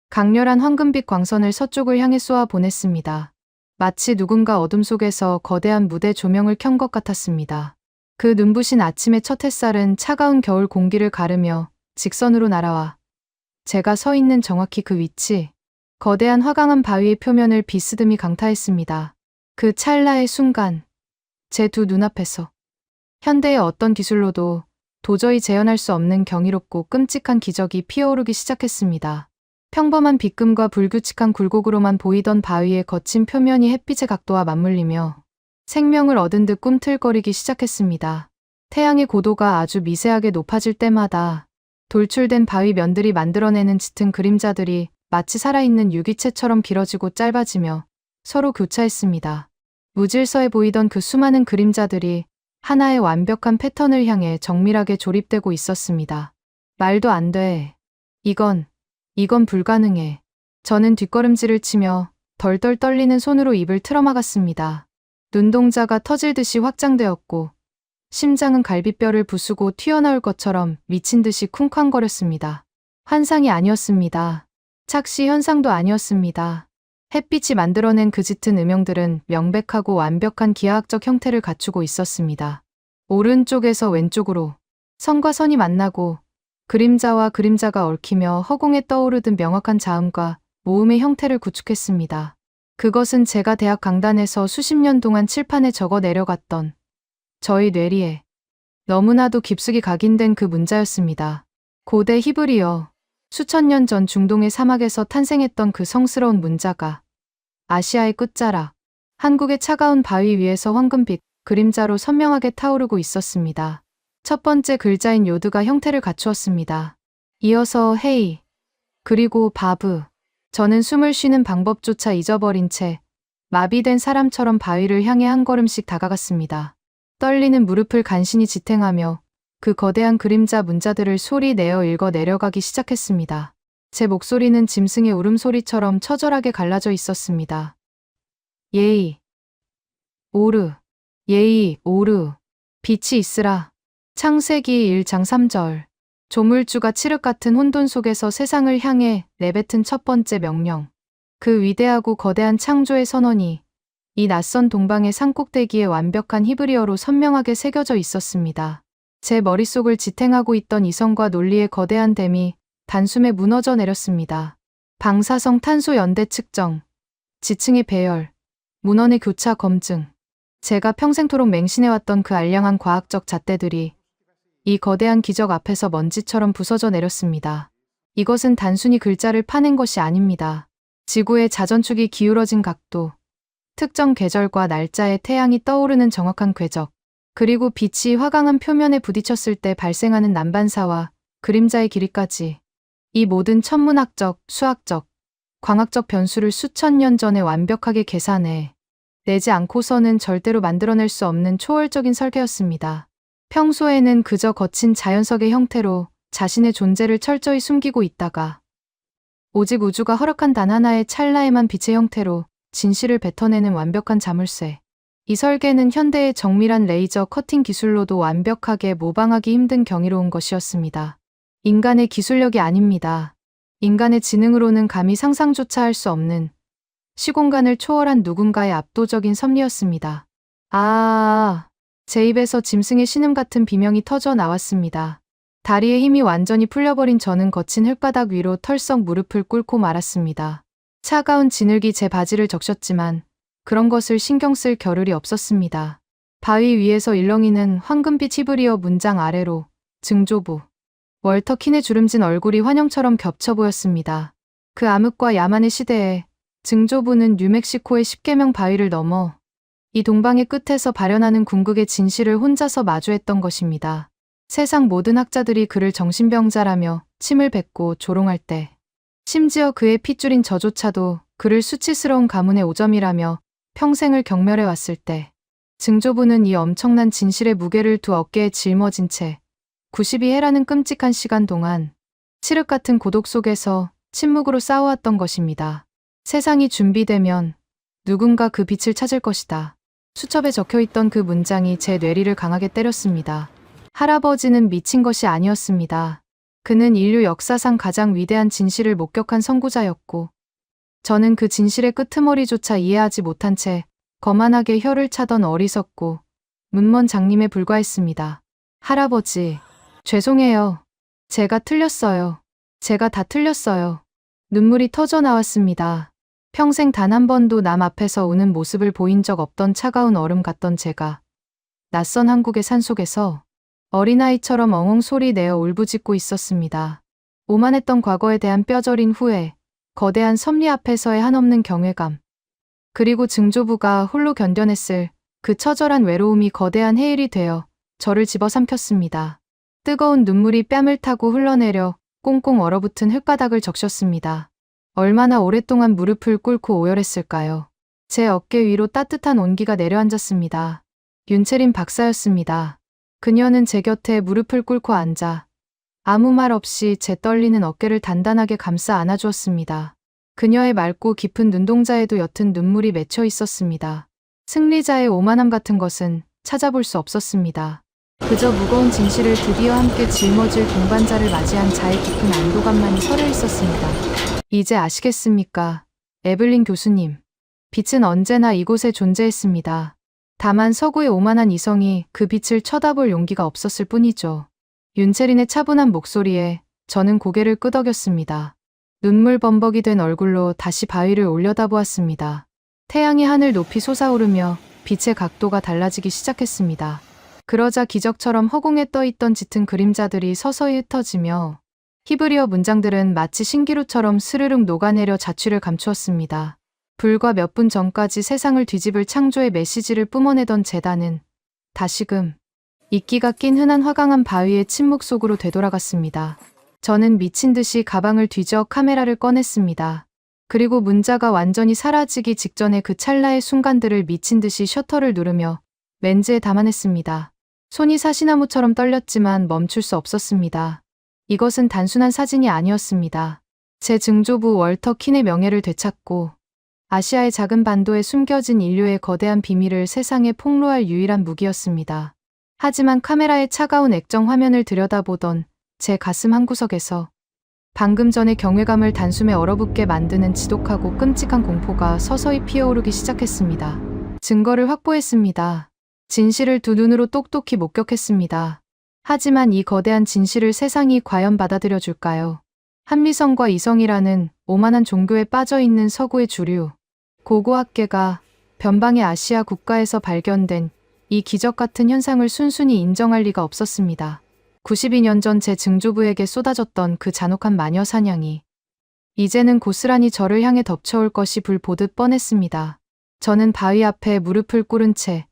강렬한 황금빛 광선을 서쪽을 향해 쏘아 보냈습니다. 마치 누군가 어둠 속에서 거대한 무대 조명을 켠 것 같았습니다. 그 눈부신 아침의 첫 햇살은 차가운 겨울 공기를 가르며 직선으로 날아와 제가 서 있는 정확히 그 위치, 거대한 화강암 바위의 표면을 비스듬히 강타했습니다. 그 찰나의 순간, 제 두 눈앞에서 현대의 어떤 기술로도 도저히 재현할 수 없는 경이롭고 끔찍한 기적이 피어오르기 시작했습니다. 평범한 빗금과 불규칙한 굴곡으로만 보이던 바위의 거친 표면이 햇빛의 각도와 맞물리며 생명을 얻은 듯 꿈틀거리기 시작했습니다. 태양의 고도가 아주 미세하게 높아질 때마다 돌출된 바위 면들이 만들어내는 짙은 그림자들이 마치 살아있는 유기체처럼 길어지고 짧아지며 서로 교차했습니다. 무질서해 보이던 그 수많은 그림자들이 하나의 완벽한 패턴을 향해 정밀하게 조립되고 있었습니다. 말도 안 돼. 이건 불가능해. 저는 뒷걸음질을 치며 덜덜 떨리는 손으로 입을 틀어막았습니다. 눈동자가 터질 듯이 확장되었고 심장은 갈비뼈를 부수고 튀어나올 것처럼 미친 듯이 쿵쾅거렸습니다. 환상이 아니었습니다. 착시 현상도 아니었습니다. 햇빛이 만들어낸 그 짙은 음영들은 명백하고 완벽한 기하학적 형태를 갖추고 있었습니다. 오른쪽에서 왼쪽으로 선과 선이 만나고 그림자와 그림자가 얽히며 허공에 떠오르던 명확한 자음과 모음의 형태를 구축했습니다. 그것은 제가 대학 강단에서 수십 년 동안 칠판에 적어 내려갔던 저희 뇌리에 너무나도 깊숙이 각인된 그 문자였습니다. 고대 히브리어, 수천 년 전 중동의 사막에서 탄생했던 그 성스러운 문자가 아시아의 끝자락, 한국의 차가운 바위 위에서 황금빛 그림자로 선명하게 타오르고 있었습니다. 첫 번째 글자인 요드가 형태를 갖추었습니다. 이어서 헤이, 그리고 바브. 저는 숨을 쉬는 방법조차 잊어버린 채 마비된 사람처럼 바위를 향해 한 걸음씩 다가갔습니다. 떨리는 무릎을 간신히 지탱하며 그 거대한 그림자 문자들을 소리 내어 읽어 내려가기 시작했습니다. 제 목소리는 짐승의 울음소리처럼 처절하게 갈라져 있었습니다. 예이, 오르, 예이, 오르, 빛이 있으라. 창세기 1장 3절. 조물주가 칠흑 같은 혼돈 속에서 세상을 향해 내뱉은 첫 번째 명령. 그 위대하고 거대한 창조의 선언이 이 낯선 동방의 산꼭대기에 완벽한 히브리어로 선명하게 새겨져 있었습니다. 제 머릿속을 지탱하고 있던 이성과 논리의 거대한 댐이 단숨에 무너져 내렸습니다. 방사성 탄소 연대 측정, 지층의 배열, 문헌의 교차 검증. 제가 평생토록 맹신해왔던 그 알량한 과학적 잣대들이 이 거대한 기적 앞에서 먼지처럼 부서져 내렸습니다. 이것은 단순히 글자를 파낸 것이 아닙니다. 지구의 자전축이 기울어진 각도, 특정 계절과 날짜에 태양이 떠오르는 정확한 궤적, 그리고 빛이 화강암 표면에 부딪혔을 때 발생하는 난반사와 그림자의 길이까지 이 모든 천문학적, 수학적, 광학적 변수를 수천 년 전에 완벽하게 계산해 내지 않고서는 절대로 만들어낼 수 없는 초월적인 설계였습니다. 평소에는 그저 거친 자연석의 형태로 자신의 존재를 철저히 숨기고 있다가 오직 우주가 허락한 단 하나의 찰나에만 빛의 형태로 진실을 뱉어내는 완벽한 자물쇠. 이 설계는 현대의 정밀한 레이저 커팅 기술로도 완벽하게 모방하기 힘든 경이로운 것이었습니다. 인간의 기술력이 아닙니다. 인간의 지능으로는 감히 상상조차 할 수 없는 시공간을 초월한 누군가의 압도적인 섭리였습니다. 제 입에서 짐승의 신음 같은 비명이 터져 나왔습니다. 다리의 힘이 완전히 풀려버린 저는 거친 흙바닥 위로 털썩 무릎을 꿇고 말았습니다. 차가운 진흙이 제 바지를 적셨지만 그런 것을 신경 쓸 겨를이 없었습니다. 바위 위에서 일렁이는 황금빛 히브리어 문장 아래로 증조부. 월터 킨의 주름진 얼굴이 환영처럼 겹쳐 보였습니다. 그 암흑과 야만의 시대에 증조부는 뉴멕시코의 10계명 바위를 넘어 이 동방의 끝에서 발현하는 궁극의 진실을 혼자서 마주했던 것입니다. 세상 모든 학자들이 그를 정신병자라며 침을 뱉고 조롱할 때, 심지어 그의 핏줄인 저조차도 그를 수치스러운 가문의 오점이라며 평생을 경멸해 왔을 때, 증조부는 이 엄청난 진실의 무게를 두 어깨에 짊어진 채 92해라는 끔찍한 시간 동안 칠흑 같은 고독 속에서 침묵으로 싸워왔던 것입니다. 세상이 준비되면 누군가 그 빛을 찾을 것이다. 수첩에 적혀있던 그 문장이 제 뇌리를 강하게 때렸습니다. 할아버지는 미친 것이 아니었습니다. 그는 인류 역사상 가장 위대한 진실을 목격한 선구자였고, 저는 그 진실의 끄트머리조차 이해하지 못한 채 거만하게 혀를 차던 어리석고 문먼 장님에 불과했습니다. 할아버지, 죄송해요. 제가 틀렸어요. 제가 다 틀렸어요. 눈물이 터져 나왔습니다. 평생 단 한 번도 남 앞에서 우는 모습을 보인 적 없던 차가운 얼음 같던 제가 낯선 한국의 산속에서 어린아이처럼 엉엉 소리 내어 울부짖고 있었습니다. 오만했던 과거에 대한 뼈저린 후회, 거대한 섭리 앞에서의 한없는 경외감, 그리고 증조부가 홀로 견뎌냈을 그 처절한 외로움이 거대한 해일이 되어 저를 집어삼켰습니다. 뜨거운 눈물이 뺨을 타고 흘러내려 꽁꽁 얼어붙은 흙바닥을 적셨습니다. 얼마나 오랫동안 무릎을 꿇고 오열했을까요? 제 어깨 위로 따뜻한 온기가 내려앉았습니다. 윤채린 박사였습니다. 그녀는 제 곁에 무릎을 꿇고 앉아 아무 말 없이 제 떨리는 어깨를 단단하게 감싸 안아주었습니다. 그녀의 맑고 깊은 눈동자에도 옅은 눈물이 맺혀 있었습니다. 승리자의 오만함 같은 것은 찾아볼 수 없었습니다. 그저 무거운 진실을 드디어 함께 짊어질 동반자를 맞이한 자의 깊은 안도감만이 서려 있었습니다. 이제 아시겠습니까? 에블린 교수님. 빛은 언제나 이곳에 존재했습니다. 다만 서구의 오만한 이성이 그 빛을 쳐다볼 용기가 없었을 뿐이죠. 윤채린의 차분한 목소리에 저는 고개를 끄덕였습니다. 눈물 범벅이 된 얼굴로 다시 바위를 올려다보았습니다. 태양이 하늘 높이 솟아오르며 빛의 각도가 달라지기 시작했습니다. 그러자 기적처럼 허공에 떠있던 짙은 그림자들이 서서히 흩어지며 히브리어 문장들은 마치 신기루처럼 스르륵 녹아내려 자취를 감추었습니다. 불과 몇 분 전까지 세상을 뒤집을 창조의 메시지를 뿜어내던 재단은 다시금. 이끼가 낀 흔한 화강암 바위의 침묵 속으로 되돌아갔습니다. 저는 미친 듯이 가방을 뒤져 카메라를 꺼냈습니다. 그리고 문자가 완전히 사라지기 직전에 그 찰나의 순간들을 미친 듯이 셔터를 누르며 렌즈에 담아냈습니다. 손이 사시나무처럼 떨렸지만 멈출 수 없었습니다. 이것은 단순한 사진이 아니었습니다. 제 증조부 월터 킨의 명예를 되찾고 아시아의 작은 반도에 숨겨진 인류의 거대한 비밀을 세상에 폭로할 유일한 무기였습니다. 하지만 카메라의 차가운 액정 화면을 들여다보던 제 가슴 한구석에서 방금 전의 경외감을 단숨에 얼어붙게 만드는 지독하고 끔찍한 공포가 서서히 피어오르기 시작했습니다. 증거를 확보했습니다. 진실을 두 눈으로 똑똑히 목격했습니다. 하지만 이 거대한 진실을 세상이 과연 받아들여줄까요? 한미성과 이성이라는 오만한 종교에 빠져있는 서구의 주류, 고고학계가 변방의 아시아 국가에서 발견된 이 기적 같은 현상을 순순히 인정할 리가 없었습니다. 92년 전 제 증조부에게 쏟아졌던 그 잔혹한 마녀 사냥이 이제는 고스란히 저를 향해 덮쳐올 것이 불보듯 뻔했습니다. 저는 바위 앞에 무릎을 꿇은 채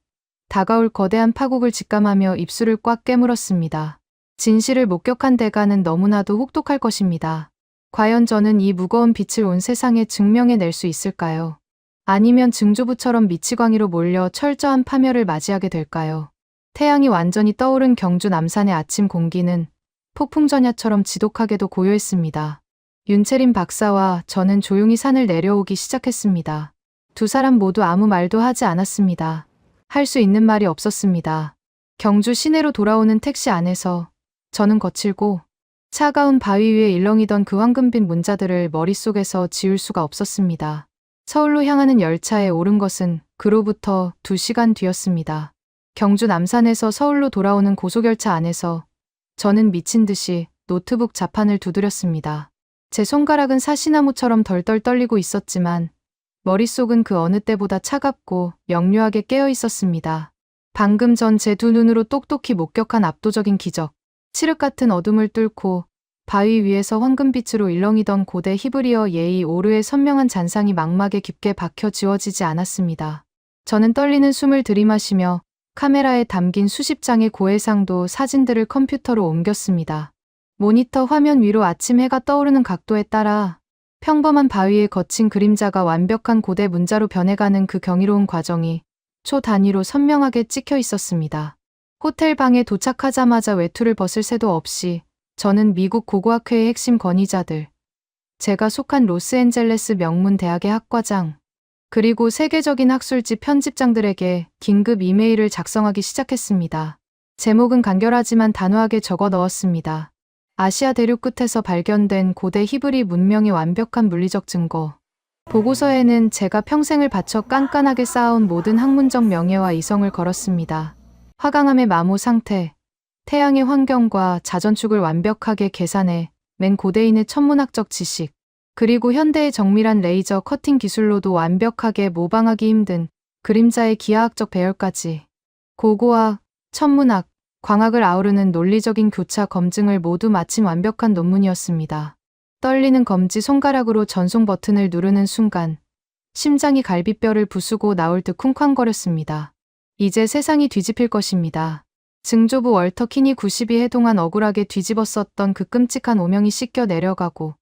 다가올 거대한 파국을 직감하며 입술을 꽉 깨물었습니다. 진실을 목격한 대가는 너무나도 혹독할 것입니다. 과연 저는 이 무거운 빛을 온 세상에 증명해낼 수 있을까요? 아니면 증조부처럼 미치광이로 몰려 철저한 파멸을 맞이하게 될까요? 태양이 완전히 떠오른 경주 남산의 아침 공기는 폭풍전야처럼 지독하게도 고요했습니다. 윤채린 박사와 저는 조용히 산을 내려오기 시작했습니다. 두 사람 모두 아무 말도 하지 않았습니다. 할 수 있는 말이 없었습니다. 경주 시내로 돌아오는 택시 안에서 저는 거칠고 차가운 바위 위에 일렁이던 그 황금빛 문자들을 머릿속에서 지울 수가 없었습니다. 서울로 향하는 열차에 오른 것은 그로부터 2시간 뒤였습니다. 경주 남산에서 서울로 돌아오는 고속열차 안에서 저는 미친 듯이 노트북 자판을 두드렸습니다. 제 손가락은 사시나무처럼 덜덜 떨리고 있었지만 머릿속은 그 어느 때보다 차갑고 역류하게 깨어 있었습니다. 방금 전 제 두 눈으로 똑똑히 목격한 압도적인 기적, 칠흑 같은 어둠을 뚫고 바위 위에서 황금빛으로 일렁이던 고대 히브리어 예의 오르의 선명한 잔상이 망막에 깊게 박혀 지워지지 않았습니다. 저는 떨리는 숨을 들이마시며 카메라에 담긴 수십 장의 고해상도 사진들을 컴퓨터로 옮겼습니다. 모니터 화면 위로 아침 해가 떠오르는 각도에 따라 평범한 바위의 거친 그림자가 완벽한 고대 문자로 변해가는 그 경이로운 과정이 초 단위로 선명하게 찍혀 있었습니다. 호텔 방에 도착하자마자 외투를 벗을 새도 없이 저는 미국 고고학회의 핵심 권위자들, 제가 속한 로스앤젤레스 명문 대학의 학과장, 그리고 세계적인 학술지 편집장들에게 긴급 이메일을 작성하기 시작했습니다. 제목은 간결하지만 단호하게 적어 넣었습니다. 아시아 대륙 끝에서 발견된 고대 히브리 문명의 완벽한 물리적 증거. 보고서에는 제가 평생을 바쳐 깐깐하게 쌓아온 모든 학문적 명예와 이성을 걸었습니다. 화강암의 마모 상태, 태양의 환경과 자전축을 완벽하게 계산해 맨 고대인의 천문학적 지식, 그리고 현대의 정밀한 레이저 커팅 기술로도 완벽하게 모방하기 힘든 그림자의 기하학적 배열까지 고고학, 천문학, 광학을 아우르는 논리적인 교차 검증을 모두 마친 완벽한 논문이었습니다. 떨리는 검지 손가락으로 전송 버튼을 누르는 순간 심장이 갈비뼈를 부수고 나올 듯 쿵쾅거렸습니다. 이제 세상이 뒤집힐 것입니다. 증조부 월터 킨이 92해 동안 억울하게 뒤집었었던 그 끔찍한 오명이 씻겨 내려가고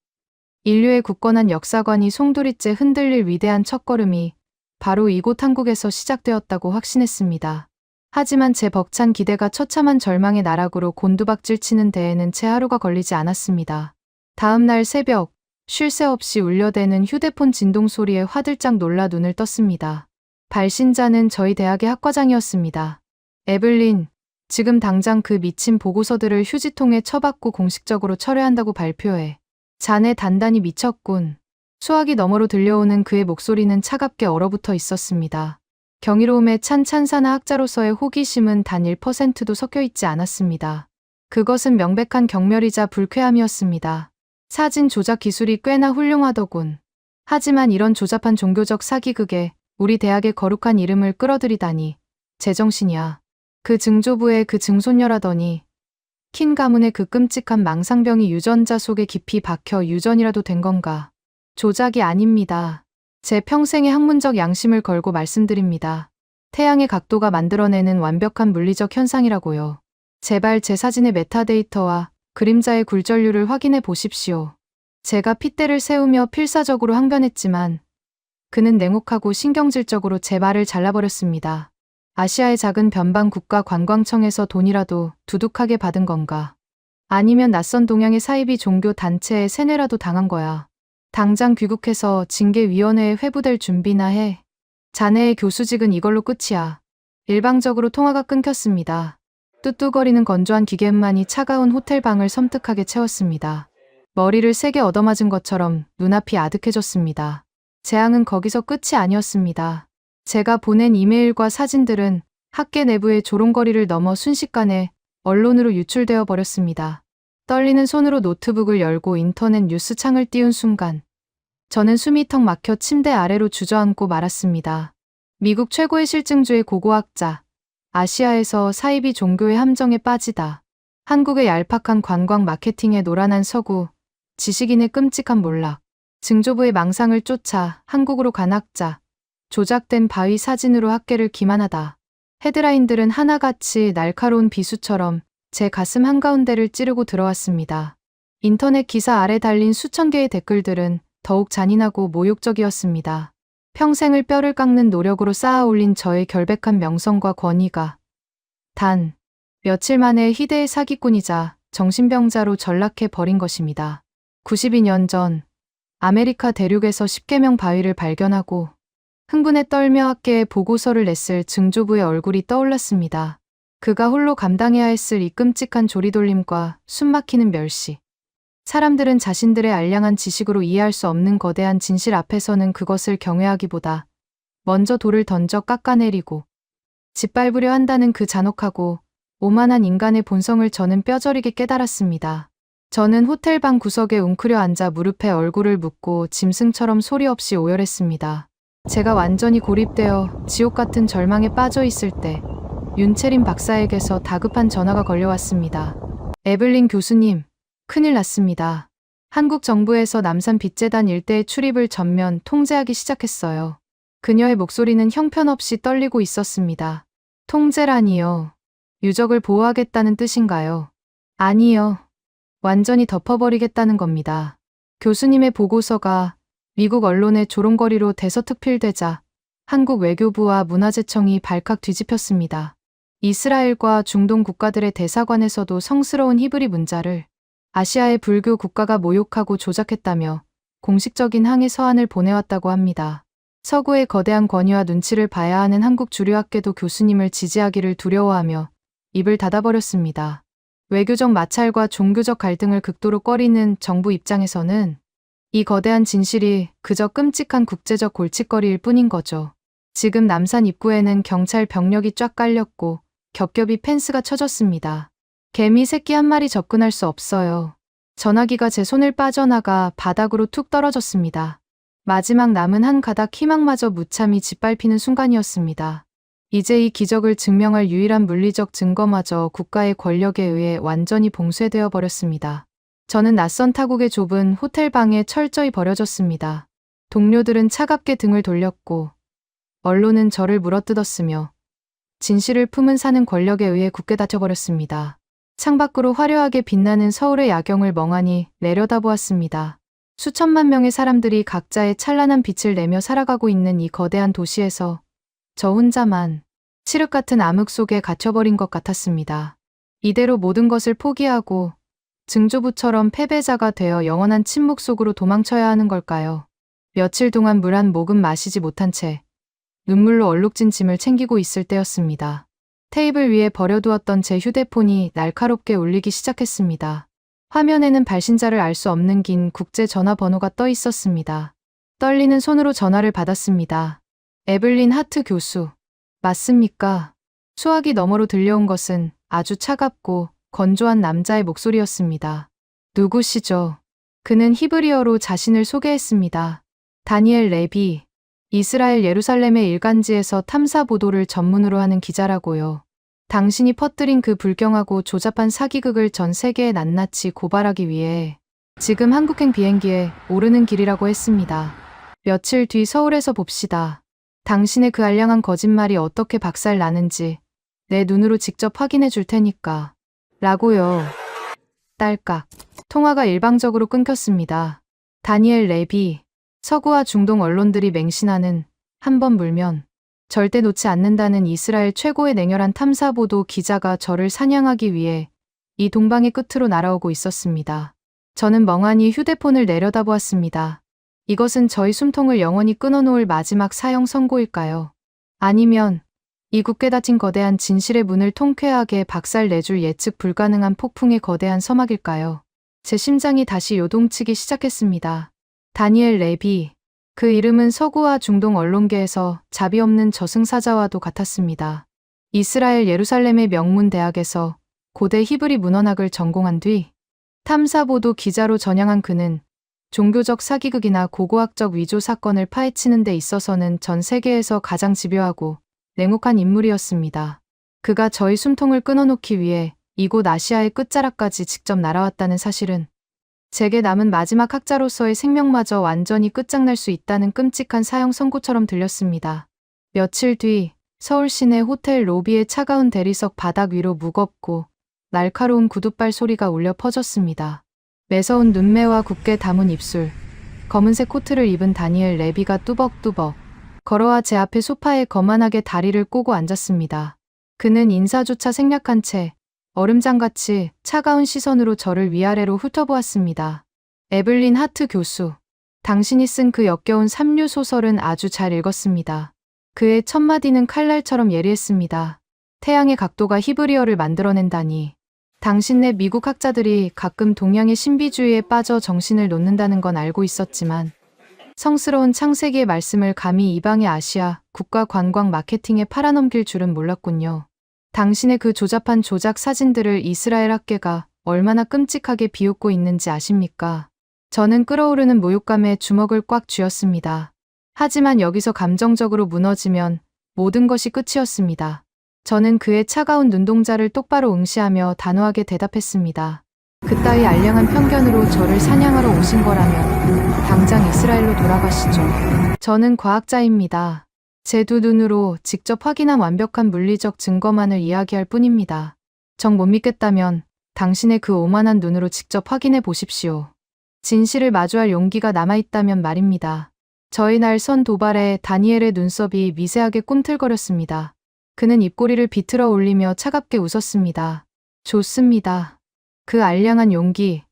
인류의 굳건한 역사관이 송두리째 흔들릴 위대한 첫걸음이 바로 이곳 한국에서 시작되었다고 확신했습니다. 하지만 제 벅찬 기대가 처참한 절망의 나락으로 곤두박질 치는 데에는 채 하루가 걸리지 않았습니다. 다음 날 새벽, 쉴 새 없이 울려대는 휴대폰 진동 소리에 화들짝 놀라 눈을 떴습니다. 발신자는 저희 대학의 학과장이었습니다. 에블린, 지금 당장 그 미친 보고서들을 휴지통에 쳐박고 공식적으로 철회한다고 발표해. 자네 단단히 미쳤군. 수화기 너머로 들려오는 그의 목소리는 차갑게 얼어붙어 있었습니다. 경이로움에 찬 찬사나 학자로서의 호기심은 단 1%도 섞여 있지 않았습니다. 그것은 명백한 경멸이자 불쾌함이었습니다. 사진 조작 기술이 꽤나 훌륭하더군. 하지만 이런 조잡한 종교적 사기극에 우리 대학의 거룩한 이름을 끌어들이다니 제정신이야. 그 증조부의 그 증손녀라더니 킨 가문의 그 끔찍한 망상병이 유전자 속에 깊이 박혀 유전이라도 된 건가. 조작이 아닙니다. 제 평생의 학문적 양심을 걸고 말씀드립니다. 태양의 각도가 만들어내는 완벽한 물리적 현상이라고요. 제발 제 사진의 메타데이터와 그림자의 굴절률을 확인해 보십시오. 제가 핏대를 세우며 필사적으로 항변했지만 그는 냉혹하고 신경질적으로 제 말을 잘라버렸습니다. 아시아의 작은 변방 국가 관광청에서 돈이라도 두둑하게 받은 건가? 아니면 낯선 동양의 사이비 종교 단체에 세뇌라도 당한 거야. 당장 귀국해서 징계위원회에 회부될 준비나 해. 자네의 교수직은 이걸로 끝이야. 일방적으로 통화가 끊겼습니다. 뚜뚜거리는 건조한 기계음만이 차가운 호텔방을 섬뜩하게 채웠습니다. 머리를 세게 얻어맞은 것처럼 눈앞이 아득해졌습니다. 재앙은 거기서 끝이 아니었습니다. 제가 보낸 이메일과 사진들은 학계 내부의 조롱거리를 넘어 순식간에 언론으로 유출되어 버렸습니다. 떨리는 손으로 노트북을 열고 인터넷 뉴스 창을 띄운 순간 저는 숨이 턱 막혀 침대 아래로 주저앉고 말았습니다. 미국 최고의 실증주의 고고학자, 아시아에서 사이비 종교의 함정에 빠지다. 한국의 얄팍한 관광 마케팅에 노란한 서구, 지식인의 끔찍한 몰락, 증조부의 망상을 쫓아 한국으로 간 학자, 조작된 바위 사진으로 학계를 기만하다. 헤드라인들은 하나같이 날카로운 비수처럼 제 가슴 한가운데를 찌르고 들어왔습니다. 인터넷 기사 아래 달린 수천 개의 댓글들은 더욱 잔인하고 모욕적이었습니다. 평생을 뼈를 깎는 노력으로 쌓아 올린 저의 결백한 명성과 권위가 단 며칠 만에 희대의 사기꾼이자 정신병자로 전락해 버린 것입니다. 92년 전 아메리카 대륙에서 10개명 바위를 발견하고 흥분에 떨며 학계에 보고서를 냈을 증조부의 얼굴이 떠올랐습니다. 그가 홀로 감당해야 했을 이 끔찍한 조리돌림과 숨막히는 멸시. 사람들은 자신들의 알량한 지식으로 이해할 수 없는 거대한 진실 앞에서는 그것을 경외하기보다 먼저 돌을 던져 깎아내리고 짓밟으려 한다는 그 잔혹하고 오만한 인간의 본성을 저는 뼈저리게 깨달았습니다. 저는 호텔방 구석에 웅크려 앉아 무릎에 얼굴을 묻고 짐승처럼 소리 없이 오열했습니다. 제가 완전히 고립되어 지옥 같은 절망에 빠져 있을 때 윤채린 박사에게서 다급한 전화가 걸려왔습니다. 에블린 교수님, 큰일 났습니다. 한국 정부에서 남산 빚재단 일대의 출입을 전면 통제하기 시작했어요. 그녀의 목소리는 형편없이 떨리고 있었습니다. 통제라니요. 유적을 보호하겠다는 뜻인가요? 아니요. 완전히 덮어버리겠다는 겁니다. 교수님의 보고서가 미국 언론의 조롱거리로 대서특필되자 한국 외교부와 문화재청이 발칵 뒤집혔습니다. 이스라엘과 중동 국가들의 대사관에서도 성스러운 히브리 문자를 아시아의 불교 국가가 모욕하고 조작했다며 공식적인 항의 서한을 보내왔다고 합니다. 서구의 거대한 권위와 눈치를 봐야 하는 한국 주류학계도 교수님을 지지하기를 두려워하며 입을 닫아버렸습니다. 외교적 마찰과 종교적 갈등을 극도로 꺼리는 정부 입장에서는 이 거대한 진실이 그저 끔찍한 국제적 골칫거리일 뿐인 거죠. 지금 남산 입구에는 경찰 병력이 쫙 깔렸고 겹겹이 펜스가 쳐졌습니다. 개미 새끼 한 마리 접근할 수 없어요. 전화기가 제 손을 빠져나가 바닥으로 툭 떨어졌습니다. 마지막 남은 한 가닥 희망마저 무참히 짓밟히는 순간이었습니다. 이제 이 기적을 증명할 유일한 물리적 증거마저 국가의 권력에 의해 완전히 봉쇄되어 버렸습니다. 저는 낯선 타국의 좁은 호텔방에 철저히 버려졌습니다. 동료들은 차갑게 등을 돌렸고 언론은 저를 물어뜯었으며 진실을 품은 사는 권력에 의해 굳게 닫혀버렸습니다. 창밖으로 화려하게 빛나는 서울의 야경을 멍하니 내려다보았습니다. 수천만 명의 사람들이 각자의 찬란한 빛을 내며 살아가고 있는 이 거대한 도시에서 저 혼자만 칠흑 같은 암흑 속에 갇혀버린 것 같았습니다. 이대로 모든 것을 포기하고 증조부처럼 패배자가 되어 영원한 침묵 속으로 도망쳐야 하는 걸까요? 며칠 동안 물 한 모금 마시지 못한 채 눈물로 얼룩진 짐을 챙기고 있을 때였습니다. 테이블 위에 버려두었던 제 휴대폰이 날카롭게 울리기 시작했습니다. 화면에는 발신자를 알 수 없는 긴 국제 전화번호가 떠 있었습니다. 떨리는 손으로 전화를 받았습니다. 에블린 하트 교수. 맞습니까? 수화기 너머로 들려온 것은 아주 차갑고 건조한 남자의 목소리였습니다. 누구시죠? 그는 히브리어로 자신을 소개했습니다. 다니엘 레비. 이스라엘 예루살렘의 일간지에서 탐사 보도를 전문으로 하는 기자라고요. 당신이 퍼뜨린 그 불경하고 조잡한 사기극을 전 세계에 낱낱이 고발하기 위해 지금 한국행 비행기에 오르는 길이라고 했습니다. 며칠 뒤 서울에서 봅시다. 당신의 그 알량한 거짓말이 어떻게 박살 나는지 내 눈으로 직접 확인해 줄 테니까. 라고요. 딸깍. 통화가 일방적으로 끊겼습니다. 다니엘 레비. 서구와 중동 언론들이 맹신하는 한 번 물면 절대 놓지 않는다는 이스라엘 최고의 냉혈한 탐사보도 기자가 저를 사냥하기 위해 이 동방의 끝으로 날아오고 있었습니다. 저는 멍하니 휴대폰을 내려다보았습니다. 이것은 저희 숨통을 영원히 끊어놓을 마지막 사형 선고일까요? 아니면 이 굳게 닫힌 거대한 진실의 문을 통쾌하게 박살내줄 예측 불가능한 폭풍의 거대한 서막일까요? 제 심장이 다시 요동치기 시작했습니다. 다니엘 레비. 그 이름은 서구와 중동 언론계에서 자비 없는 저승사자와도 같았습니다. 이스라엘 예루살렘의 명문 대학에서 고대 히브리 문헌학을 전공한 뒤 탐사보도 기자로 전향한 그는 종교적 사기극이나 고고학적 위조 사건을 파헤치는 데 있어서는 전 세계에서 가장 집요하고 냉혹한 인물이었습니다. 그가 저희 숨통을 끊어놓기 위해 이곳 아시아의 끝자락까지 직접 날아왔다는 사실은 제게 남은 마지막 학자로서의 생명마저 완전히 끝장날 수 있다는 끔찍한 사형 선고처럼 들렸습니다. 며칠 뒤 서울 시내 호텔 로비의 차가운 대리석 바닥 위로 무겁고 날카로운 구둣발 소리가 울려 퍼졌습니다. 매서운 눈매와 굳게 담은 입술, 검은색 코트를 입은 다니엘 레비가 뚜벅뚜벅 걸어와 제 앞에 소파에 거만하게 다리를 꼬고 앉았습니다. 그는 인사조차 생략한 채 얼음장같이 차가운 시선으로 저를 위아래로 훑어보았습니다. 에블린 하트 교수, 당신이 쓴 그 역겨운 삼류 소설은 아주 잘 읽었습니다. 그의 첫마디는 칼날처럼 예리했습니다. 태양의 각도가 히브리어를 만들어낸다니. 당신네 미국 학자들이 가끔 동양의 신비주의에 빠져 정신을 놓는다는 건 알고 있었지만 성스러운 창세기의 말씀을 감히 이방의 아시아 국가 관광 마케팅에 팔아넘길 줄은 몰랐군요. 당신의 그 조잡한 조작 사진들을 이스라엘 학계가 얼마나 끔찍하게 비웃고 있는지 아십니까? 저는 끓어오르는 모욕감에 주먹을 꽉 쥐었습니다. 하지만 여기서 감정적으로 무너지면 모든 것이 끝이었습니다. 저는 그의 차가운 눈동자를 똑바로 응시하며 단호하게 대답했습니다. 그따위 알량한 편견으로 저를 사냥하러 오신 거라면 당장 이스라엘로 돌아가시죠. 저는 과학자입니다. 제 두 눈으로 직접 확인한 완벽한 물리적 증거만을 이야기할 뿐입니다. 정 못 믿겠다면 당신의 그 오만한 눈으로 직접 확인해 보십시오. 진실을 마주할 용기가 남아있다면 말입니다. 저희 날 선 도발에 다니엘의 눈썹이 미세하게 꿈틀거렸습니다. 그는 입꼬리를 비틀어 올리며 차갑게 웃었습니다. 좋습니다. 그 알량한 용기,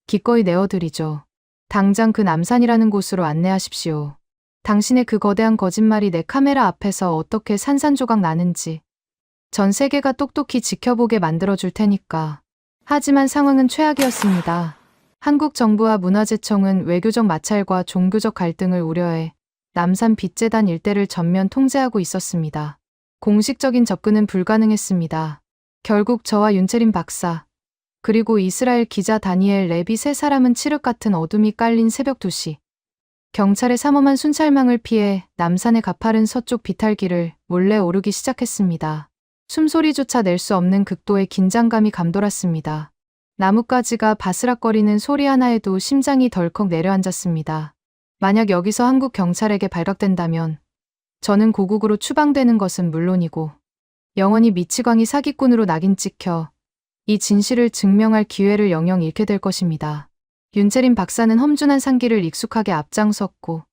기꺼이 내어드리죠. 당장 그 남산이라는 곳으로 안내하십시오. 당신의 그 거대한 거짓말이 내 카메라 앞에서 어떻게 산산조각 나는지 전 세계가 똑똑히 지켜보게 만들어줄 테니까. 하지만 상황은 최악이었습니다. 한국 정부와 문화재청은 외교적 마찰과 종교적 갈등을 우려해 남산 빛재단 일대를 전면 통제하고 있었습니다. 공식적인 접근은 불가능했습니다. 결국 저와 윤채린 박사, 그리고 이스라엘 기자 다니엘 레비 세 사람은 칠흑 같은 어둠이 깔린 새벽 2시. 경찰의 삼엄한 순찰망을 피해 남산의 가파른 서쪽 비탈길을 몰래 오르기 시작했습니다. 숨소리조차 낼 수 없는 극도의 긴장감이 감돌았습니다. 나뭇가지가 바스락거리는 소리 하나에도 심장이 덜컥 내려앉았습니다. 만약 여기서 한국 경찰에게 발각된다면 저는 고국으로 추방되는 것은 물론이고 영원히 미치광이 사기꾼으로 낙인 찍혀 이 진실을 증명할 기회를 영영 잃게 될 것입니다. 윤채린 박사는 험준한 상기를 익숙하게 앞장섰고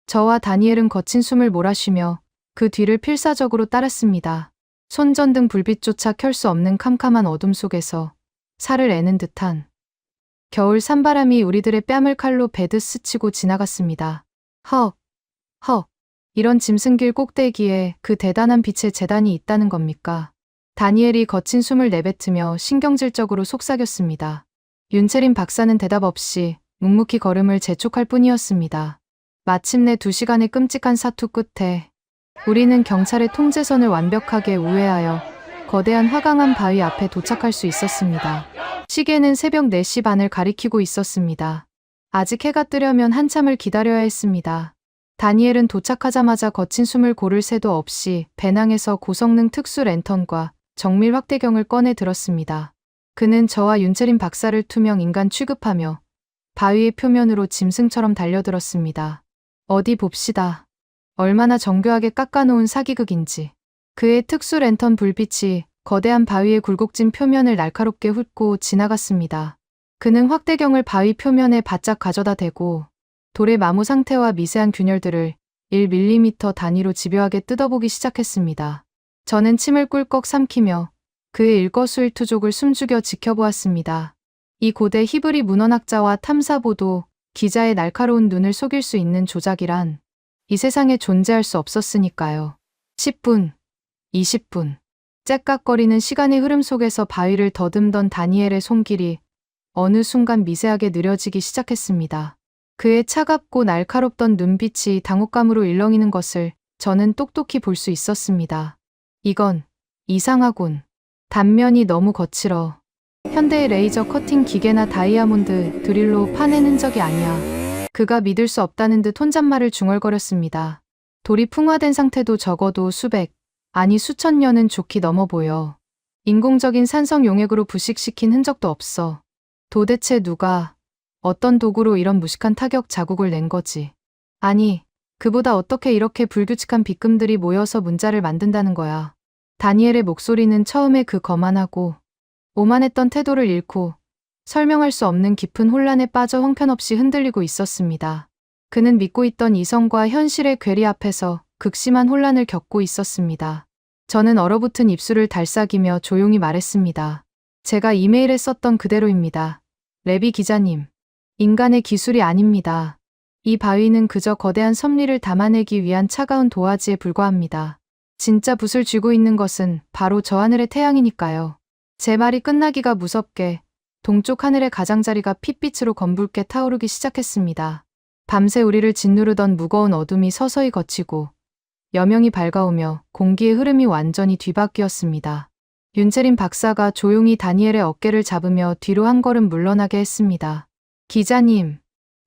저와 다니엘은 거친 숨을 몰아쉬며 그 뒤를 필사적으로 따랐습니다. 손전등 불빛조차 켤 수 없는 캄캄한 어둠 속에서 살을 애는 듯한 겨울 산바람이 우리들의 뺨을 칼로 베듯 스치고 지나갔습니다. 헉, 헉, 이런 짐승길 꼭대기에 그 대단한 빛의 재단이 있다는 겁니까? 다니엘이 거친 숨을 내뱉으며 신경질적으로 속삭였습니다. 윤채린 박사는 대답 없이 묵묵히 걸음을 재촉할 뿐이었습니다. 마침내 2시간의 끔찍한 사투 끝에 우리는 경찰의 통제선을 완벽하게 우회하여 거대한 화강암 바위 앞에 도착할 수 있었습니다. 시계는 새벽 4시 반을 가리키고 있었습니다. 아직 해가 뜨려면 한참을 기다려야 했습니다. 다니엘은 도착하자마자 거친 숨을 고를 새도 없이 배낭에서 고성능 특수 랜턴과 정밀 확대경을 꺼내 들었습니다. 그는 저와 윤채린 박사를 투명 인간 취급하며 바위의 표면으로 짐승처럼 달려들었습니다. 어디 봅시다. 얼마나 정교하게 깎아놓은 사기극인지. 그의 특수 랜턴 불빛이 거대한 바위의 굴곡진 표면을 날카롭게 훑고 지나갔습니다. 그는 확대경을 바위 표면에 바짝 가져다 대고 돌의 마모 상태와 미세한 균열들을 1mm 단위로 집요하게 뜯어보기 시작했습니다. 저는 침을 꿀꺽 삼키며 그의 일거수일투족을 숨죽여 지켜보았습니다. 이 고대 히브리 문헌학자와 탐사보도 기자의 날카로운 눈을 속일 수 있는 조작이란 이 세상에 존재할 수 없었으니까요. 10분, 20분. 째깍거리는 시간의 흐름 속에서 바위를 더듬던 다니엘의 손길이 어느 순간 미세하게 느려지기 시작했습니다. 그의 차갑고 날카롭던 눈빛이 당혹감으로 일렁이는 것을 저는 똑똑히 볼 수 있었습니다. 이건 이상하군. 단면이 너무 거칠어. 현대의 레이저 커팅 기계나 다이아몬드 드릴로 파낸 흔적이 아니야. 그가 믿을 수 없다는 듯 혼잣말을 중얼거렸습니다. 돌이 풍화된 상태도 적어도 수백, 아니 수천 년은 좋게 넘어 보여. 인공적인 산성 용액으로 부식시킨 흔적도 없어. 도대체 누가, 어떤 도구로 이런 무식한 타격 자국을 낸 거지? 아니, 그보다 어떻게 이렇게 불규칙한 빗금들이 모여서 문자를 만든다는 거야. 다니엘의 목소리는 처음에 그 거만하고 오만했던 태도를 잃고 설명할 수 없는 깊은 혼란에 빠져 형편없이 흔들리고 있었습니다. 그는 믿고 있던 이성과 현실의 괴리 앞에서 극심한 혼란을 겪고 있었습니다. 저는 얼어붙은 입술을 달싹이며 조용히 말했습니다. 제가 이메일에 썼던 그대로입니다. 레비 기자님, 인간의 기술이 아닙니다. 이 바위는 그저 거대한 섭리를 담아내기 위한 차가운 도화지에 불과합니다. 진짜 붓을 쥐고 있는 것은 바로 저 하늘의 태양이니까요. 제 말이 끝나기가 무섭게 동쪽 하늘의 가장자리가 핏빛으로 검붉게 타오르기 시작했습니다. 밤새 우리를 짓누르던 무거운 어둠이 서서히 걷히고 여명이 밝아오며 공기의 흐름이 완전히 뒤바뀌었습니다. 윤채린 박사가 조용히 다니엘의 어깨를 잡으며 뒤로 한 걸음 물러나게 했습니다. 기자님,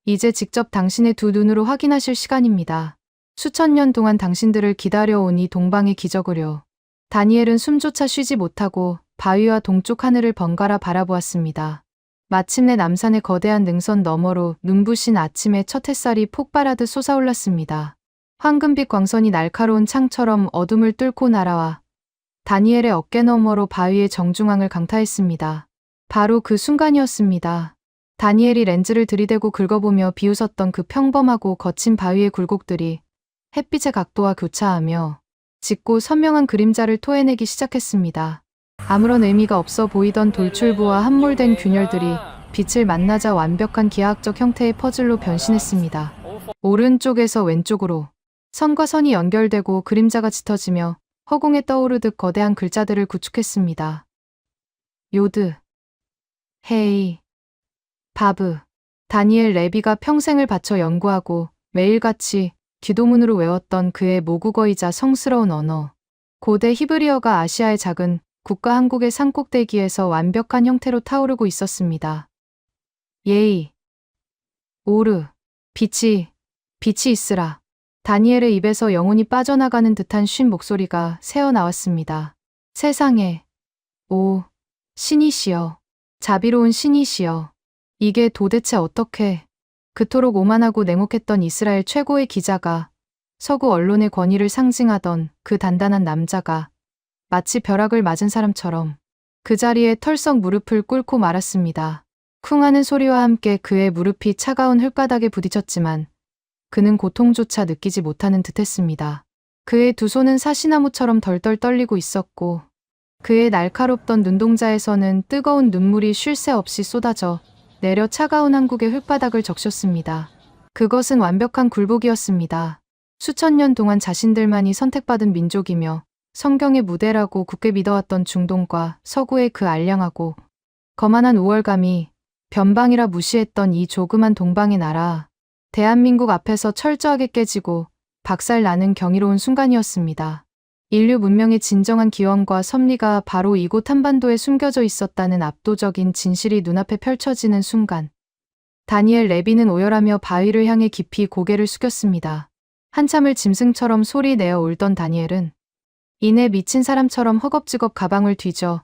이제 직접 당신의 두 눈으로 확인하실 시간입니다. 수천 년 동안 당신들을 기다려온 이 동방의 기적을요. 다니엘은 숨조차 쉬지 못하고 바위와 동쪽 하늘을 번갈아 바라보았습니다. 마침내 남산의 거대한 능선 너머로 눈부신 아침의 첫 햇살이 폭발하듯 솟아올랐습니다. 황금빛 광선이 날카로운 창처럼 어둠을 뚫고 날아와 다니엘의 어깨 너머로 바위의 정중앙을 강타했습니다. 바로 그 순간이었습니다. 다니엘이 렌즈를 들이대고 긁어보며 비웃었던 그 평범하고 거친 바위의 굴곡들이 햇빛의 각도와 교차하며 짙고 선명한 그림자를 토해내기 시작했습니다. 아무런 의미가 없어 보이던 돌출부와 함몰된 균열들이 빛을 만나자 완벽한 기하학적 형태의 퍼즐로 변신했습니다. 오른쪽에서 왼쪽으로 선과 선이 연결되고 그림자가 짙어지며 허공에 떠오르듯 거대한 글자들을 구축했습니다. 요드, 헤이, 바브. 다니엘 레비가 평생을 바쳐 연구하고 매일같이 귀도문으로 외웠던 그의 모국어이자 성스러운 언어. 고대 히브리어가 아시아의 작은 국가 한국의 산꼭대기에서 완벽한 형태로 타오르고 있었습니다. 예이, 오르, 빛이 있으라. 다니엘의 입에서 영혼이 빠져나가는 듯한 쉰 목소리가 새어나왔습니다. 세상에, 오, 신이시여, 자비로운 신이시여. 이게 도대체 어떻게, 그토록 오만하고 냉혹했던 이스라엘 최고의 기자가, 서구 언론의 권위를 상징하던 그 단단한 남자가 마치 벼락을 맞은 사람처럼 그 자리에 털썩 무릎을 꿇고 말았습니다. 쿵 하는 소리와 함께 그의 무릎이 차가운 흙바닥에 부딪혔지만 그는 고통조차 느끼지 못하는 듯했습니다. 그의 두 손은 사시나무처럼 덜덜 떨리고 있었고 그의 날카롭던 눈동자에서는 뜨거운 눈물이 쉴 새 없이 쏟아져 내려 차가운 한국의 흙바닥을 적셨습니다. 그것은 완벽한 굴복이었습니다. 수천 년 동안 자신들만이 선택받은 민족이며 성경의 무대라고 굳게 믿어왔던 중동과 서구의 그 알량하고 거만한 우월감이 변방이라 무시했던 이 조그만 동방의 나라, 대한민국 앞에서 철저하게 깨지고 박살나는 경이로운 순간이었습니다. 인류 문명의 진정한 기원과 섭리가 바로 이곳 한반도에 숨겨져 있었다는 압도적인 진실이 눈앞에 펼쳐지는 순간, 다니엘 레비는 오열하며 바위를 향해 깊이 고개를 숙였습니다. 한참을 짐승처럼 소리내어 울던 다니엘은 이내 미친 사람처럼 허겁지겁 가방을 뒤져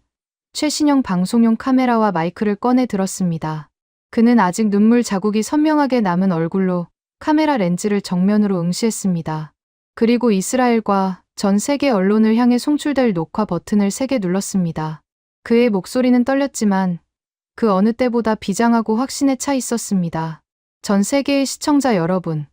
최신형 방송용 카메라와 마이크를 꺼내 들었습니다. 그는 아직 눈물 자국이 선명하게 남은 얼굴로 카메라 렌즈를 정면으로 응시했습니다. 그리고 이스라엘과 전 세계 언론을 향해 송출될 녹화 버튼을 3개 눌렀습니다. 그의 목소리는 떨렸지만 그 어느 때보다 비장하고 확신에 차 있었습니다. 전 세계의 시청자 여러분,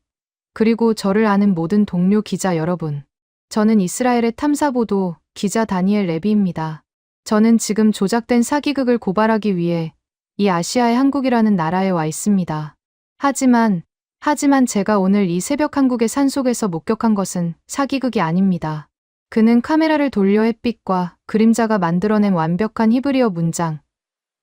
그리고 저를 아는 모든 동료 기자 여러분. 저는 이스라엘의 탐사보도 기자 다니엘 레비입니다. 저는 지금 조작된 사기극을 고발하기 위해 이 아시아의 한국이라는 나라에 와 있습니다. 하지만 제가 오늘 이 새벽 한국의 산속에서 목격한 것은 사기극이 아닙니다. 그는 카메라를 돌려 햇빛과 그림자가 만들어낸 완벽한 히브리어 문장,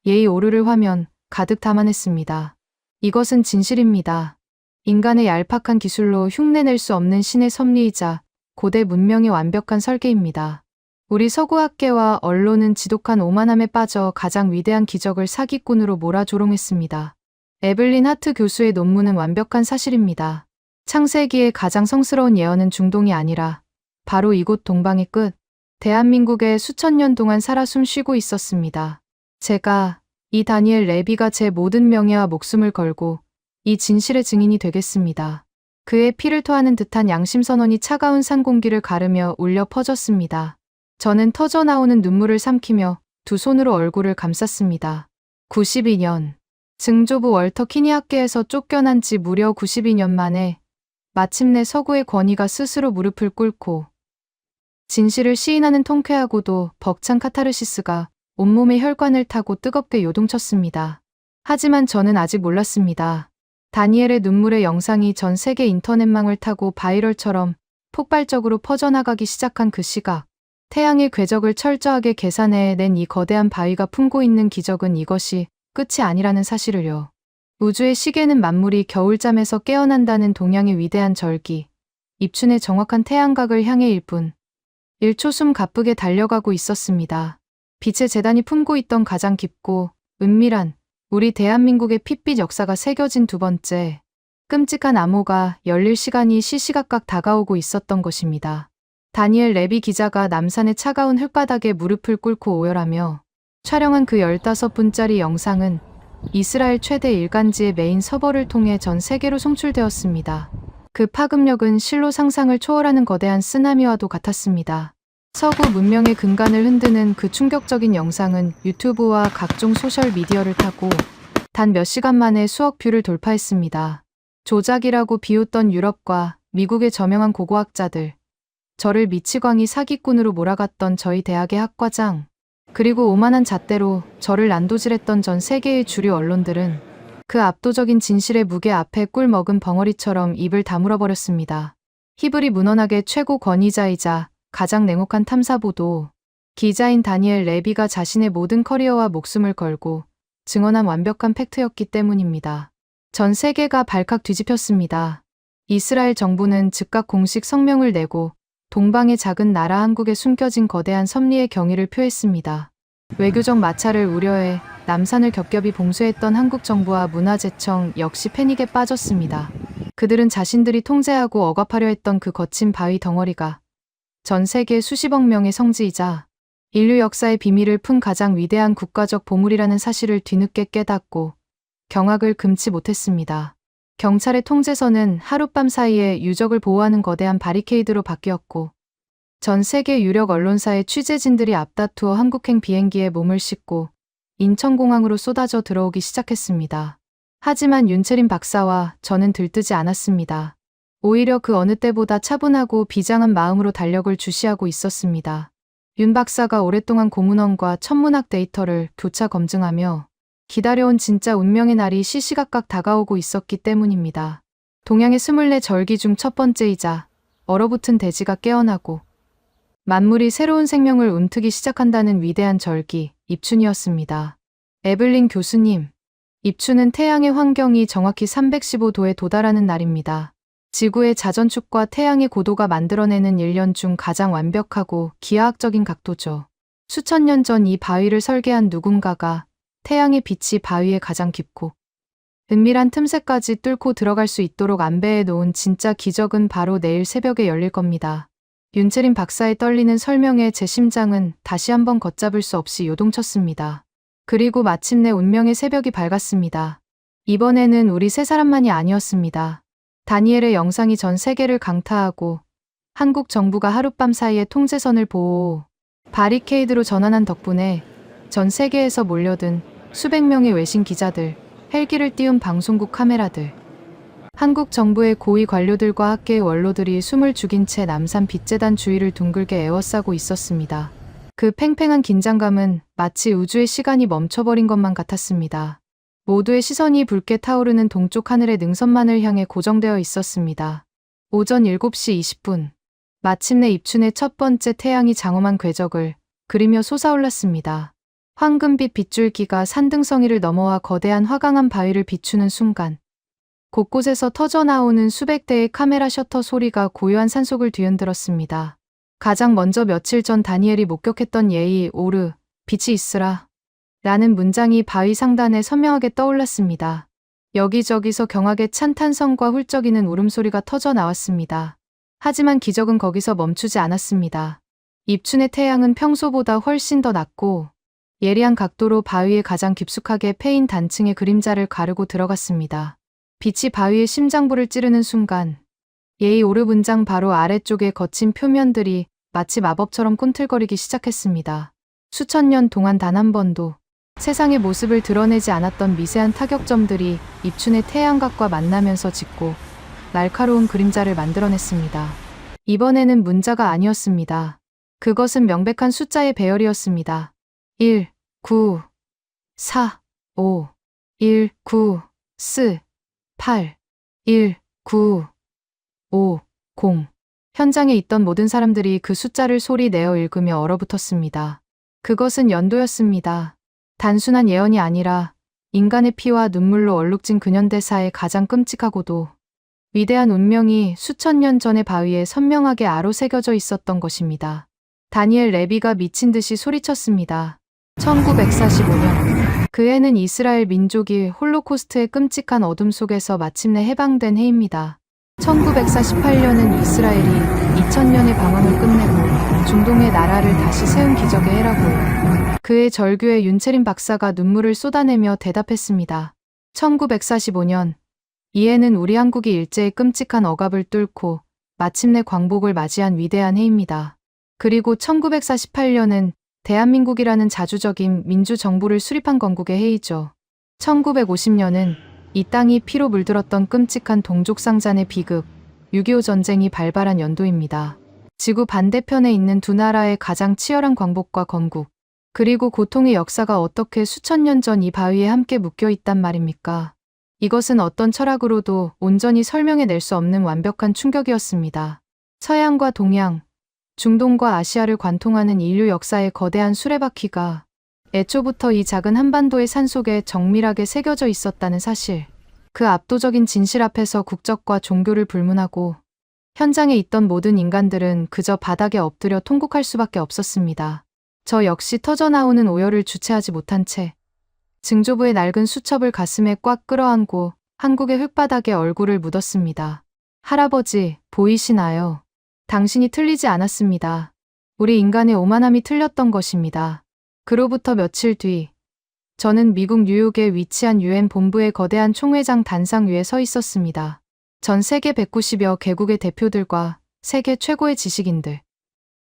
예의 오르를 화면 가득 담아냈습니다. 이것은 진실입니다. 인간의 얄팍한 기술로 흉내낼 수 없는 신의 섭리이자 고대 문명의 완벽한 설계입니다. 우리 서구학계와 언론은 지독한 오만함에 빠져 가장 위대한 기적을 사기꾼으로 몰아조롱했습니다. 에블린 하트 교수의 논문은 완벽한 사실입니다. 창세기의 가장 성스러운 예언은 중동이 아니라 바로 이곳 동방의 끝, 대한민국에 수천 년 동안 살아 숨쉬고 있었습니다. 제가, 이 다니엘 레비가 제 모든 명예와 목숨을 걸고 이 진실의 증인이 되겠습니다. 그의 피를 토하는 듯한 양심선언이 차가운 산 공기를 가르며 울려 퍼졌습니다. 저는 터져나오는 눈물을 삼키며 두 손으로 얼굴을 감쌌습니다. 92년. 증조부 월터 키니 학계에서 쫓겨난 지 무려 92년 만에 마침내 서구의 권위가 스스로 무릎을 꿇고 진실을 시인하는 통쾌하고도 벅찬 카타르시스가 온몸의 혈관을 타고 뜨겁게 요동쳤습니다. 하지만 저는 아직 몰랐습니다. 다니엘의 눈물의 영상이 전 세계 인터넷망을 타고 바이럴처럼 폭발적으로 퍼져나가기 시작한 그 시각. 태양의 궤적을 철저하게 계산해낸 이 거대한 바위가 품고 있는 기적은 이것이 끝이 아니라는 사실을요. 우주의 시계는 만물이 겨울잠에서 깨어난다는 동양의 위대한 절기, 입춘의 정확한 태양각을 향해일 뿐 1초 숨 가쁘게 달려가고 있었습니다. 빛의 재단이 품고 있던 가장 깊고 은밀한 우리 대한민국의 핏빛 역사가 새겨진 두 번째 끔찍한 암호가 열릴 시간이 시시각각 다가오고 있었던 것입니다. 다니엘 레비 기자가 남산의 차가운 흙바닥에 무릎을 꿇고 오열하며 촬영한 그 15분짜리 영상은 이스라엘 최대 일간지의 메인 서버를 통해 전 세계로 송출되었습니다. 그 파급력은 실로 상상을 초월하는 거대한 쓰나미와도 같았습니다. 서구 문명의 근간을 흔드는 그 충격적인 영상은 유튜브와 각종 소셜미디어를 타고 단 몇 시간 만에 수억 뷰를 돌파했습니다. 조작이라고 비웃던 유럽과 미국의 저명한 고고학자들, 저를 미치광이 사기꾼으로 몰아갔던 저희 대학의 학과장, 그리고 오만한 잣대로 저를 난도질했던 전 세계의 주류 언론들은 그 압도적인 진실의 무게 앞에 꿀 먹은 벙어리처럼 입을 다물어버렸습니다. 히브리 문헌학의 최고 권위자이자 가장 냉혹한 탐사보도 기자인 다니엘 레비가 자신의 모든 커리어와 목숨을 걸고 증언한 완벽한 팩트였기 때문입니다. 전 세계가 발칵 뒤집혔습니다. 이스라엘 정부는 즉각 공식 성명을 내고 동방의 작은 나라 한국에 숨겨진 거대한 섭리의 경위를 표했습니다. 외교적 마찰을 우려해 남산을 겹겹이 봉쇄했던 한국 정부와 문화재청 역시 패닉에 빠졌습니다. 그들은 자신들이 통제하고 억압하려 했던 그 거친 바위 덩어리가 전 세계 수십억 명의 성지이자 인류 역사의 비밀을 푼 가장 위대한 국가적 보물이라는 사실을 뒤늦게 깨닫고 경악을 금치 못했습니다. 경찰의 통제선은 하룻밤 사이에 유적을 보호하는 거대한 바리케이드로 바뀌었고 전 세계 유력 언론사의 취재진들이 앞다투어 한국행 비행기에 몸을 싣고 인천공항으로 쏟아져 들어오기 시작했습니다. 하지만 윤채린 박사와 저는 들뜨지 않았습니다. 오히려 그 어느 때보다 차분하고 비장한 마음으로 달력을 주시하고 있었습니다. 윤 박사가 오랫동안 고문원과 천문학 데이터를 교차 검증하며 기다려온 진짜 운명의 날이 시시각각 다가오고 있었기 때문입니다. 동양의 24절기 중 첫 번째이자 얼어붙은 대지가 깨어나고 만물이 새로운 생명을 움트기 시작한다는 위대한 절기, 입춘이었습니다. 에블린 교수님, 입춘은 태양의 환경이 정확히 315도에 도달하는 날입니다. 지구의 자전축과 태양의 고도가 만들어내는 1년 중 가장 완벽하고 기하학적인 각도죠. 수천 년 전 이 바위를 설계한 누군가가 태양의 빛이 바위에 가장 깊고 은밀한 틈새까지 뚫고 들어갈 수 있도록 안배해 놓은 진짜 기적은 바로 내일 새벽에 열릴 겁니다. 윤채린 박사의 떨리는 설명에 제 심장은 다시 한번 걷잡을 수 없이 요동쳤습니다. 그리고 마침내 운명의 새벽이 밝았습니다. 이번에는 우리 세 사람만이 아니었습니다. 다니엘의 영상이 전 세계를 강타하고 한국 정부가 하룻밤 사이에 통제선을 보호, 바리케이드로 전환한 덕분에 전 세계에서 몰려든 수백 명의 외신 기자들, 헬기를 띄운 방송국 카메라들, 한국 정부의 고위 관료들과 학계의 원로들이 숨을 죽인 채 남산 빛재단 주위를 둥글게 에워싸고 있었습니다. 그 팽팽한 긴장감은 마치 우주의 시간이 멈춰버린 것만 같았습니다. 모두의 시선이 붉게 타오르는 동쪽 하늘의 능선만을 향해 고정되어 있었습니다. 오전 7시 20분. 마침내 입춘의 첫 번째 태양이 장엄한 궤적을 그리며 솟아올랐습니다. 황금빛 빗줄기가 산등성이를 넘어와 거대한 화강암 바위를 비추는 순간 곳곳에서 터져나오는 수백 대의 카메라 셔터 소리가 고요한 산속을 뒤흔들었습니다. 가장 먼저 며칠 전 다니엘이 목격했던 예의 오르, 빛이 있으라 라는 문장이 바위 상단에 선명하게 떠올랐습니다. 여기저기서 경악에 찬 탄성과 훌쩍이는 울음소리가 터져 나왔습니다. 하지만 기적은 거기서 멈추지 않았습니다. 입춘의 태양은 평소보다 훨씬 더 낮고 예리한 각도로 바위에 가장 깊숙하게 패인 단층의 그림자를 가르고 들어갔습니다. 빛이 바위의 심장부를 찌르는 순간 예의 오르 문장 바로 아래쪽의 거친 표면들이 마치 마법처럼 꿈틀거리기 시작했습니다. 수천 년 동안 단 한 번도 세상의 모습을 드러내지 않았던 미세한 타격점들이 입춘의 태양각과 만나면서 짙고 날카로운 그림자를 만들어냈습니다. 이번에는 문자가 아니었습니다. 그것은 명백한 숫자의 배열이었습니다. 1, 9, 4, 5, 1, 9, 4, 8, 1, 9, 5, 0. 현장에 있던 모든 사람들이 그 숫자를 소리 내어 읽으며 얼어붙었습니다. 그것은 연도였습니다. 단순한 예언이 아니라 인간의 피와 눈물로 얼룩진 근현대사의 가장 끔찍하고도 위대한 운명이 수천 년 전의 바위에 선명하게 아로새겨져 있었던 것입니다. 다니엘 레비가 미친 듯이 소리쳤습니다. 1945년. 그 해는 이스라엘 민족이 홀로코스트의 끔찍한 어둠 속에서 마침내 해방된 해입니다. 1948년은 이스라엘이 2000년의 방황을 끝내고 중동의 나라를 다시 세운 기적의 해라고요. 그의 절규에 윤채린 박사가 눈물을 쏟아내며 대답했습니다. 1945년. 이 해는 우리 한국이 일제의 끔찍한 억압을 뚫고 마침내 광복을 맞이한 위대한 해입니다. 그리고 1948년은 대한민국이라는 자주적인 민주정부를 수립한 건국의 해이죠. 1950년은 이 땅이 피로 물들었던 끔찍한 동족상잔의 비극, 6.25 전쟁이 발발한 연도입니다. 지구 반대편에 있는 두 나라의 가장 치열한 광복과 건국, 그리고 고통의 역사가 어떻게 수천 년 전 이 바위에 함께 묶여 있단 말입니까? 이것은 어떤 철학으로도 온전히 설명해낼 수 없는 완벽한 충격이었습니다. 서양과 동양, 중동과 아시아를 관통하는 인류 역사의 거대한 수레바퀴가 애초부터 이 작은 한반도의 산속에 정밀하게 새겨져 있었다는 사실. 그 압도적인 진실 앞에서 국적과 종교를 불문하고 현장에 있던 모든 인간들은 그저 바닥에 엎드려 통곡할 수밖에 없었습니다. 저 역시 터져나오는 오열을 주체하지 못한 채 증조부의 낡은 수첩을 가슴에 꽉 끌어안고 한국의 흙바닥에 얼굴을 묻었습니다. 할아버지, 보이시나요? 당신이 틀리지 않았습니다. 우리 인간의 오만함이 틀렸던 것입니다. 그로부터 며칠 뒤, 저는 미국 뉴욕에 위치한 유엔 본부의 거대한 총회장 단상 위에 서 있었습니다. 전 세계 190여 개국의 대표들과 세계 최고의 지식인들,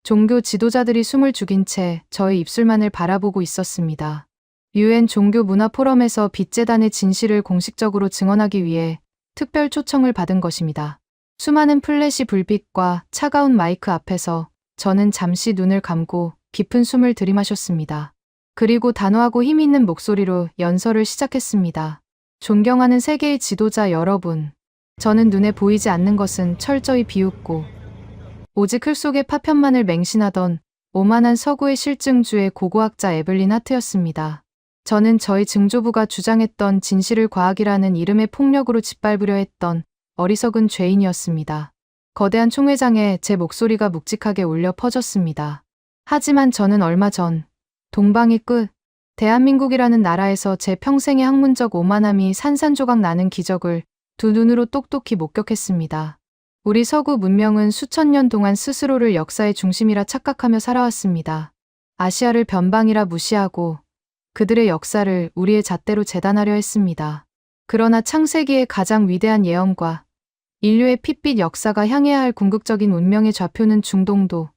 종교 지도자들이 숨을 죽인 채 저의 입술만을 바라보고 있었습니다. 유엔 종교 문화 포럼에서 빛재단의 진실을 공식적으로 증언하기 위해 특별 초청을 받은 것입니다. 수많은 플래시 불빛과 차가운 마이크 앞에서 저는 잠시 눈을 감고 깊은 숨을 들이마셨습니다. 그리고 단호하고 힘 있는 목소리로 연설을 시작했습니다. 존경하는 세계의 지도자 여러분, 저는 눈에 보이지 않는 것은 철저히 비웃고 오직 흙 속의 파편만을 맹신하던 오만한 서구의 실증주의 고고학자 에블린 하트였습니다. 저는 저희 증조부가 주장했던 진실을 과학이라는 이름의 폭력으로 짓밟으려 했던 어리석은 죄인이었습니다. 거대한 총회장에 제 목소리가 묵직하게 울려 퍼졌습니다. 하지만 저는 얼마 전 동방의 끝, 대한민국이라는 나라에서 제 평생의 학문적 오만함이 산산조각 나는 기적을 두 눈으로 똑똑히 목격했습니다. 우리 서구 문명은 수천 년 동안 스스로를 역사의 중심이라 착각하며 살아왔습니다. 아시아를 변방이라 무시하고 그들의 역사를 우리의 잣대로 재단하려 했습니다. 그러나 창세기의 가장 위대한 예언과 인류의 핏빛 역사가 향해야 할 궁극적인 운명의 좌표는 중동도,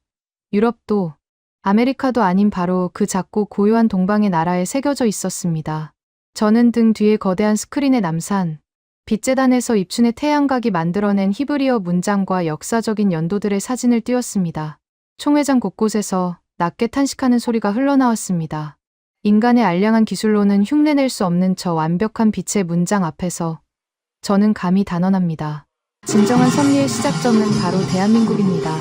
유럽도, 아메리카도 아닌 바로 그 작고 고요한 동방의 나라에 새겨져 있었습니다. 저는 등 뒤에 거대한 스크린의 남산, 빛재단에서 입춘의 태양각이 만들어낸 히브리어 문장과 역사적인 연도들의 사진을 띄웠습니다. 총회장 곳곳에서 낮게 탄식하는 소리가 흘러나왔습니다. 인간의 알량한 기술로는 흉내낼 수 없는 저 완벽한 빛의 문장 앞에서 저는 감히 단언합니다. 진정한 섭리의 시작점은 바로 대한민국입니다.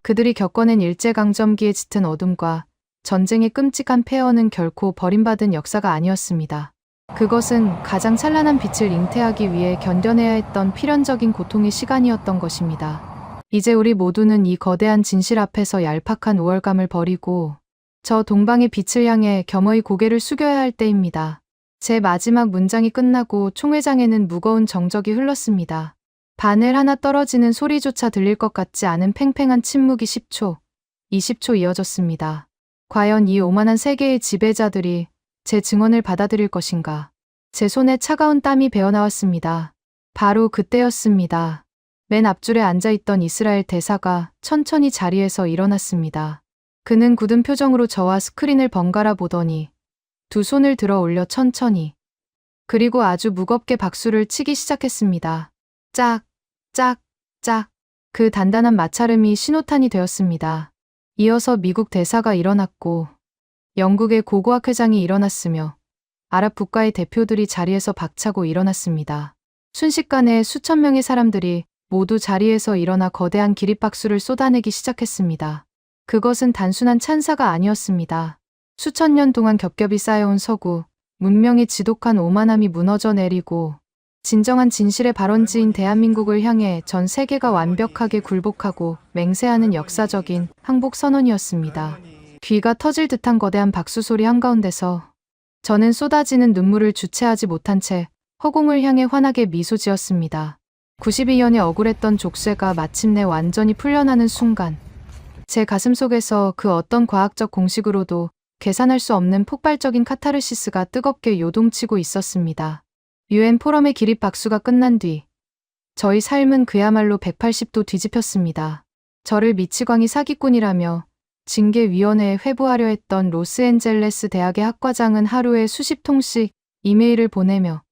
그들이 겪어낸 일제강점기의 짙은 어둠과 전쟁의 끔찍한 폐허는 결코 버림받은 역사가 아니었습니다. 그것은 가장 찬란한 빛을 잉태하기 위해 견뎌내야 했던 필연적인 고통의 시간이었던 것입니다. 이제 우리 모두는 이 거대한 진실 앞에서 얄팍한 우월감을 버리고 저 동방의 빛을 향해 겸허히 고개를 숙여야 할 때입니다. 제 마지막 문장이 끝나고 총회장에는 무거운 정적이 흘렀습니다. 바늘 하나 떨어지는 소리조차 들릴 것 같지 않은 팽팽한 침묵이 10초, 20초 이어졌습니다. 과연 이 오만한 세계의 지배자들이 제 증언을 받아들일 것인가? 제 손에 차가운 땀이 배어나왔습니다. 바로 그때였습니다. 맨 앞줄에 앉아있던 이스라엘 대사가 천천히 자리에서 일어났습니다. 그는 굳은 표정으로 저와 스크린을 번갈아 보더니 두 손을 들어 올려 천천히, 그리고 아주 무겁게 박수를 치기 시작했습니다. 짝, 짝, 짝. 그 단단한 마찰음이 신호탄이 되었습니다. 이어서 미국 대사가 일어났고 영국의 고고학 회장이 일어났으며 아랍 국가의 대표들이 자리에서 박차고 일어났습니다. 순식간에 수천 명의 사람들이 모두 자리에서 일어나 거대한 기립박수를 쏟아내기 시작했습니다. 그것은 단순한 찬사가 아니었습니다. 수천 년 동안 겹겹이 쌓여온 서구, 문명의 지독한 오만함이 무너져 내리고 진정한 진실의 발원지인 대한민국을 향해 전 세계가 완벽하게 굴복하고 맹세하는 역사적인 항복 선언이었습니다. 귀가 터질 듯한 거대한 박수 소리 한가운데서 저는 쏟아지는 눈물을 주체하지 못한 채 허공을 향해 환하게 미소 지었습니다. 92년에 억울했던 족쇄가 마침내 완전히 풀려나는 순간 제 가슴속에서 그 어떤 과학적 공식으로도 계산할 수 없는 폭발적인 카타르시스가 뜨겁게 요동치고 있었습니다. UN 포럼의 기립박수가 끝난 뒤 저희 삶은 그야말로 180도 뒤집혔습니다. 저를 미치광이 사기꾼이라며 징계위원회에 회부하려 했던 로스앤젤레스 대학의 학과장은 하루에 수십 통씩 이메일을 보내며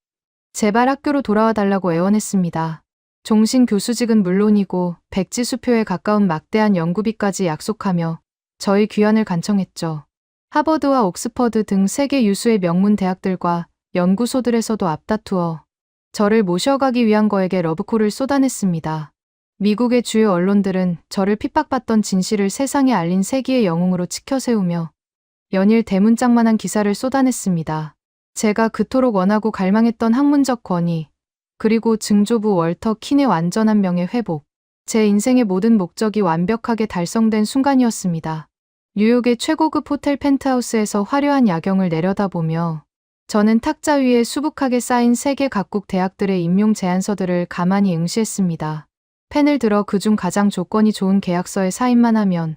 제발 학교로 돌아와 달라고 애원했습니다. 종신 교수직은 물론이고 백지수표에 가까운 막대한 연구비까지 약속하며 저희 귀환을 간청했죠. 하버드와 옥스퍼드 등 세계 유수의 명문 대학들과 연구소들에서도 앞다투어 저를 모셔가기 위한 거에게 러브콜을 쏟아냈습니다. 미국의 주요 언론들은 저를 핍박받던 진실을 세상에 알린 세기의 영웅으로 치켜세우며 연일 대문짝만한 기사를 쏟아냈습니다. 제가 그토록 원하고 갈망했던 학문적 권위, 그리고 증조부 월터 킨의 완전한 명예 회복, 제 인생의 모든 목적이 완벽하게 달성된 순간이었습니다. 뉴욕의 최고급 호텔 펜트하우스에서 화려한 야경을 내려다보며 저는 탁자 위에 수북하게 쌓인 세계 각국 대학들의 임용 제안서들을 가만히 응시했습니다. 펜을 들어 그중 가장 조건이 좋은 계약서에 사인만 하면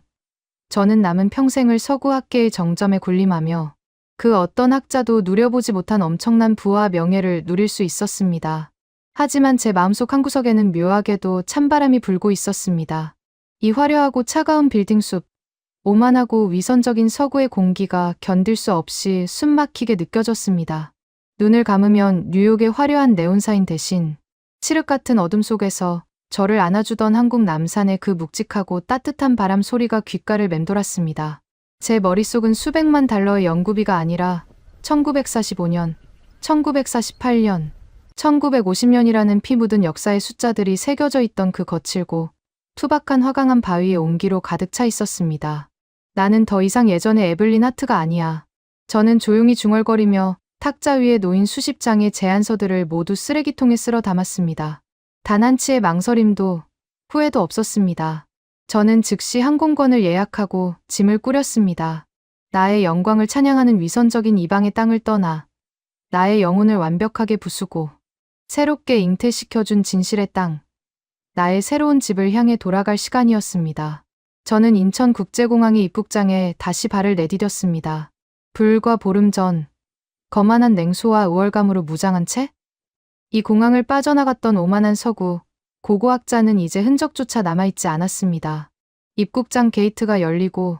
저는 남은 평생을 서구 학계의 정점에 군림하며 그 어떤 학자도 누려보지 못한 엄청난 부와 명예를 누릴 수 있었습니다. 하지만 제 마음속 한구석에는 묘하게도 찬바람이 불고 있었습니다. 이 화려하고 차가운 빌딩 숲, 오만하고 위선적인 서구의 공기가 견딜 수 없이 숨막히게 느껴졌습니다. 눈을 감으면 뉴욕의 화려한 네온사인 대신 칠흑 같은 어둠 속에서 저를 안아주던 한국 남산의 그 묵직하고 따뜻한 바람 소리가 귓가를 맴돌았습니다. 제 머릿속은 수백만 달러의 연구비가 아니라 1945년, 1948년, 1950년이라는 피 묻은 역사의 숫자들이 새겨져 있던 그 거칠고 투박한 화강한 바위의 온기로 가득 차 있었습니다. 나는 더 이상 예전의 에블린 하트가 아니야. 저는 조용히 중얼거리며 탁자 위에 놓인 수십 장의 제안서들을 모두 쓰레기통에 쓸어 담았습니다. 단 한치의 망설임도 후회도 없었습니다. 저는 즉시 항공권을 예약하고 짐을 꾸렸습니다. 나의 영광을 찬양하는 위선적인 이방의 땅을 떠나 나의 영혼을 완벽하게 부수고 새롭게 잉태시켜준 진실의 땅, 나의 새로운 집을 향해 돌아갈 시간이었습니다. 저는 인천국제공항의 입국장에 다시 발을 내디뎠습니다. 불과 보름 전, 거만한 냉소와 우월감으로 무장한 채? 이 공항을 빠져나갔던 오만한 서구, 고고학자는 이제 흔적조차 남아있지 않았습니다. 입국장 게이트가 열리고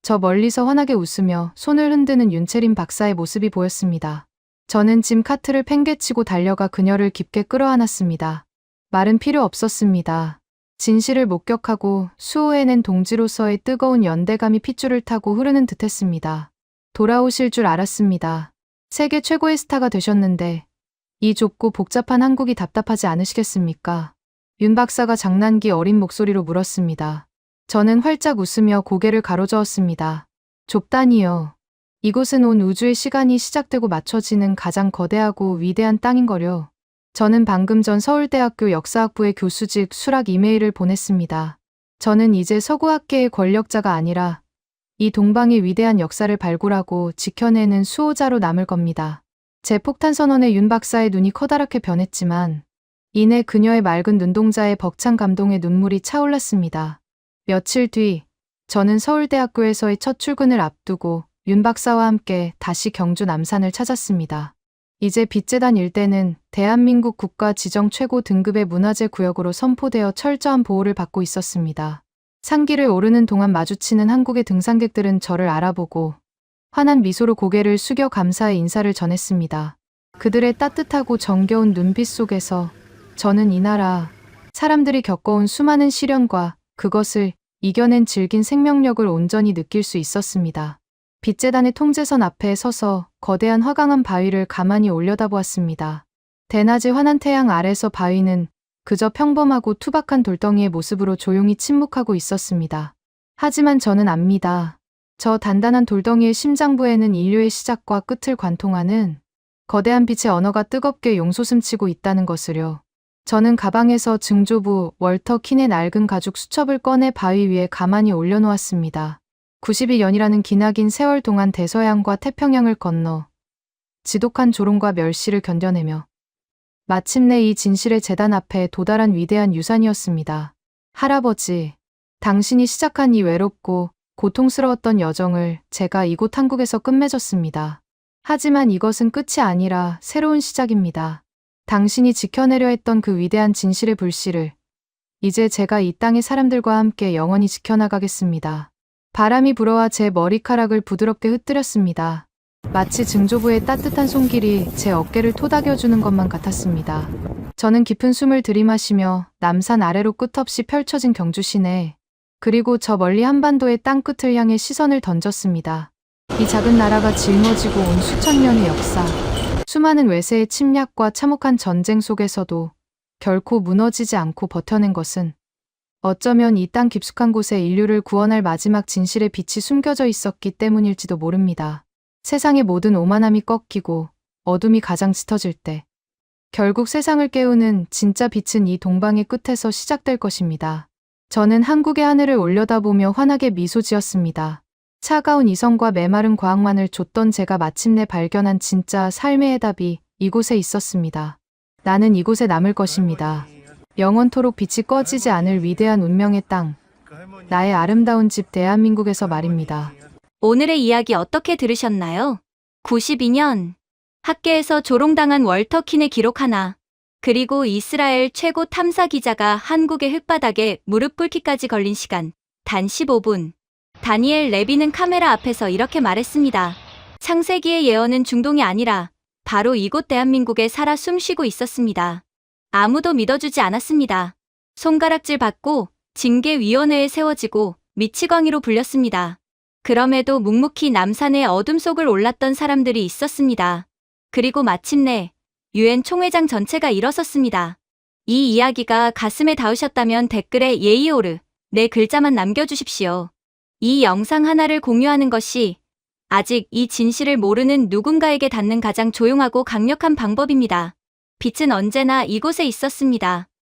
저 멀리서 환하게 웃으며 손을 흔드는 윤채림 박사의 모습이 보였습니다. 저는 짐 카트를 팽개치고 달려가 그녀를 깊게 끌어안았습니다. 말은 필요 없었습니다. 진실을 목격하고 수호해낸 동지로서의 뜨거운 연대감이 핏줄을 타고 흐르는 듯했습니다. 돌아오실 줄 알았습니다. 세계 최고의 스타가 되셨는데 이 좁고 복잡한 한국이 답답하지 않으시겠습니까? 윤 박사가 장난기 어린 목소리로 물었습니다. 저는 활짝 웃으며 고개를 가로저었습니다. 좁다니요. 이곳은 온 우주의 시간이 시작되고 맞춰지는 가장 거대하고 위대한 땅인거려. 저는 방금 전 서울대학교 역사학부의 교수직 수락 이메일을 보냈습니다. 저는 이제 서구학계의 권력자가 아니라 이 동방의 위대한 역사를 발굴하고 지켜내는 수호자로 남을 겁니다. 제 폭탄 선언에 윤 박사의 눈이 커다랗게 변했지만 이내 그녀의 맑은 눈동자에 벅찬 감동의 눈물이 차올랐습니다. 며칠 뒤 저는 서울대학교에서의 첫 출근을 앞두고 윤 박사와 함께 다시 경주 남산을 찾았습니다. 이제 빚재단 일대는 대한민국 국가 지정 최고 등급의 문화재 구역으로 선포되어 철저한 보호를 받고 있었습니다. 산길을 오르는 동안 마주치는 한국의 등산객들은 저를 알아보고 환한 미소로 고개를 숙여 감사의 인사를 전했습니다. 그들의 따뜻하고 정겨운 눈빛 속에서 저는 이 나라 사람들이 겪어온 수많은 시련과 그것을 이겨낸 질긴 생명력을 온전히 느낄 수 있었습니다. 빚재단의 통제선 앞에 서서 거대한 화강암 바위를 가만히 올려다보았습니다. 대낮의 환한 태양 아래서 바위는 그저 평범하고 투박한 돌덩이의 모습으로 조용히 침묵하고 있었습니다. 하지만 저는 압니다. 저 단단한 돌덩이의 심장부에는 인류의 시작과 끝을 관통하는 거대한 빛의 언어가 뜨겁게 용솟음치고 있다는 것을요. 저는 가방에서 증조부 월터 킨의 낡은 가죽 수첩을 꺼내 바위 위에 가만히 올려놓았습니다. 92년이라는 기나긴 세월 동안 대서양과 태평양을 건너 지독한 조롱과 멸시를 견뎌내며 마침내 이 진실의 재단 앞에 도달한 위대한 유산이었습니다. 할아버지, 당신이 시작한 이 외롭고 고통스러웠던 여정을 제가 이곳 한국에서 끝맺었습니다. 하지만 이것은 끝이 아니라 새로운 시작입니다. 당신이 지켜내려 했던 그 위대한 진실의 불씨를 이제 제가 이 땅의 사람들과 함께 영원히 지켜나가겠습니다. 바람이 불어와 제 머리카락을 부드럽게 흩뜨렸습니다. 마치 증조부의 따뜻한 손길이 제 어깨를 토닥여주는 것만 같았습니다. 저는 깊은 숨을 들이마시며 남산 아래로 끝없이 펼쳐진 경주 시내, 그리고 저 멀리 한반도의 땅끝을 향해 시선을 던졌습니다. 이 작은 나라가 짊어지고 온 수천 년의 역사, 수많은 외세의 침략과 참혹한 전쟁 속에서도 결코 무너지지 않고 버텨낸 것은 어쩌면 이 땅 깊숙한 곳에 인류를 구원할 마지막 진실의 빛이 숨겨져 있었기 때문일지도 모릅니다. 세상의 모든 오만함이 꺾이고 어둠이 가장 짙어질 때 결국 세상을 깨우는 진짜 빛은 이 동방의 끝에서 시작될 것입니다. 저는 한국의 하늘을 올려다보며 환하게 미소 지었습니다. 차가운 이성과 메마른 과학만을 좇던 제가 마침내 발견한 진짜 삶의 해답이 이곳에 있었습니다. 나는 이곳에 남을 것입니다. 영원토록 빛이 꺼지지 않을 위대한 운명의 땅, 나의 아름다운 집 대한민국에서 말입니다. 오늘의 이야기 어떻게 들으셨나요? 92년 학계에서 조롱당한 월터 킨의 기록 하나, 그리고 이스라엘 최고 탐사 기자가 한국의 흙바닥에 무릎 꿇기까지 걸린 시간 단 15분. 다니엘 레비는 카메라 앞에서 이렇게 말했습니다. 창세기의 예언은 중동이 아니라 바로 이곳 대한민국에 살아 숨쉬고 있었습니다. 아무도 믿어주지 않았습니다. 손가락질 받고 징계위원회에 세워지고 미치광이로 불렸습니다. 그럼에도 묵묵히 남산의 어둠 속을 올랐던 사람들이 있었습니다. 그리고 마침내 유엔 총회장 전체가 일어섰습니다. 이 이야기가 가슴에 닿으셨다면 댓글에 예이오르 네 글자만 남겨주십시오. 이 영상 하나를 공유하는 것이 아직 이 진실을 모르는 누군가에게 닿는 가장 조용하고 강력한 방법입니다. 빛은 언제나 이곳에 있었습니다.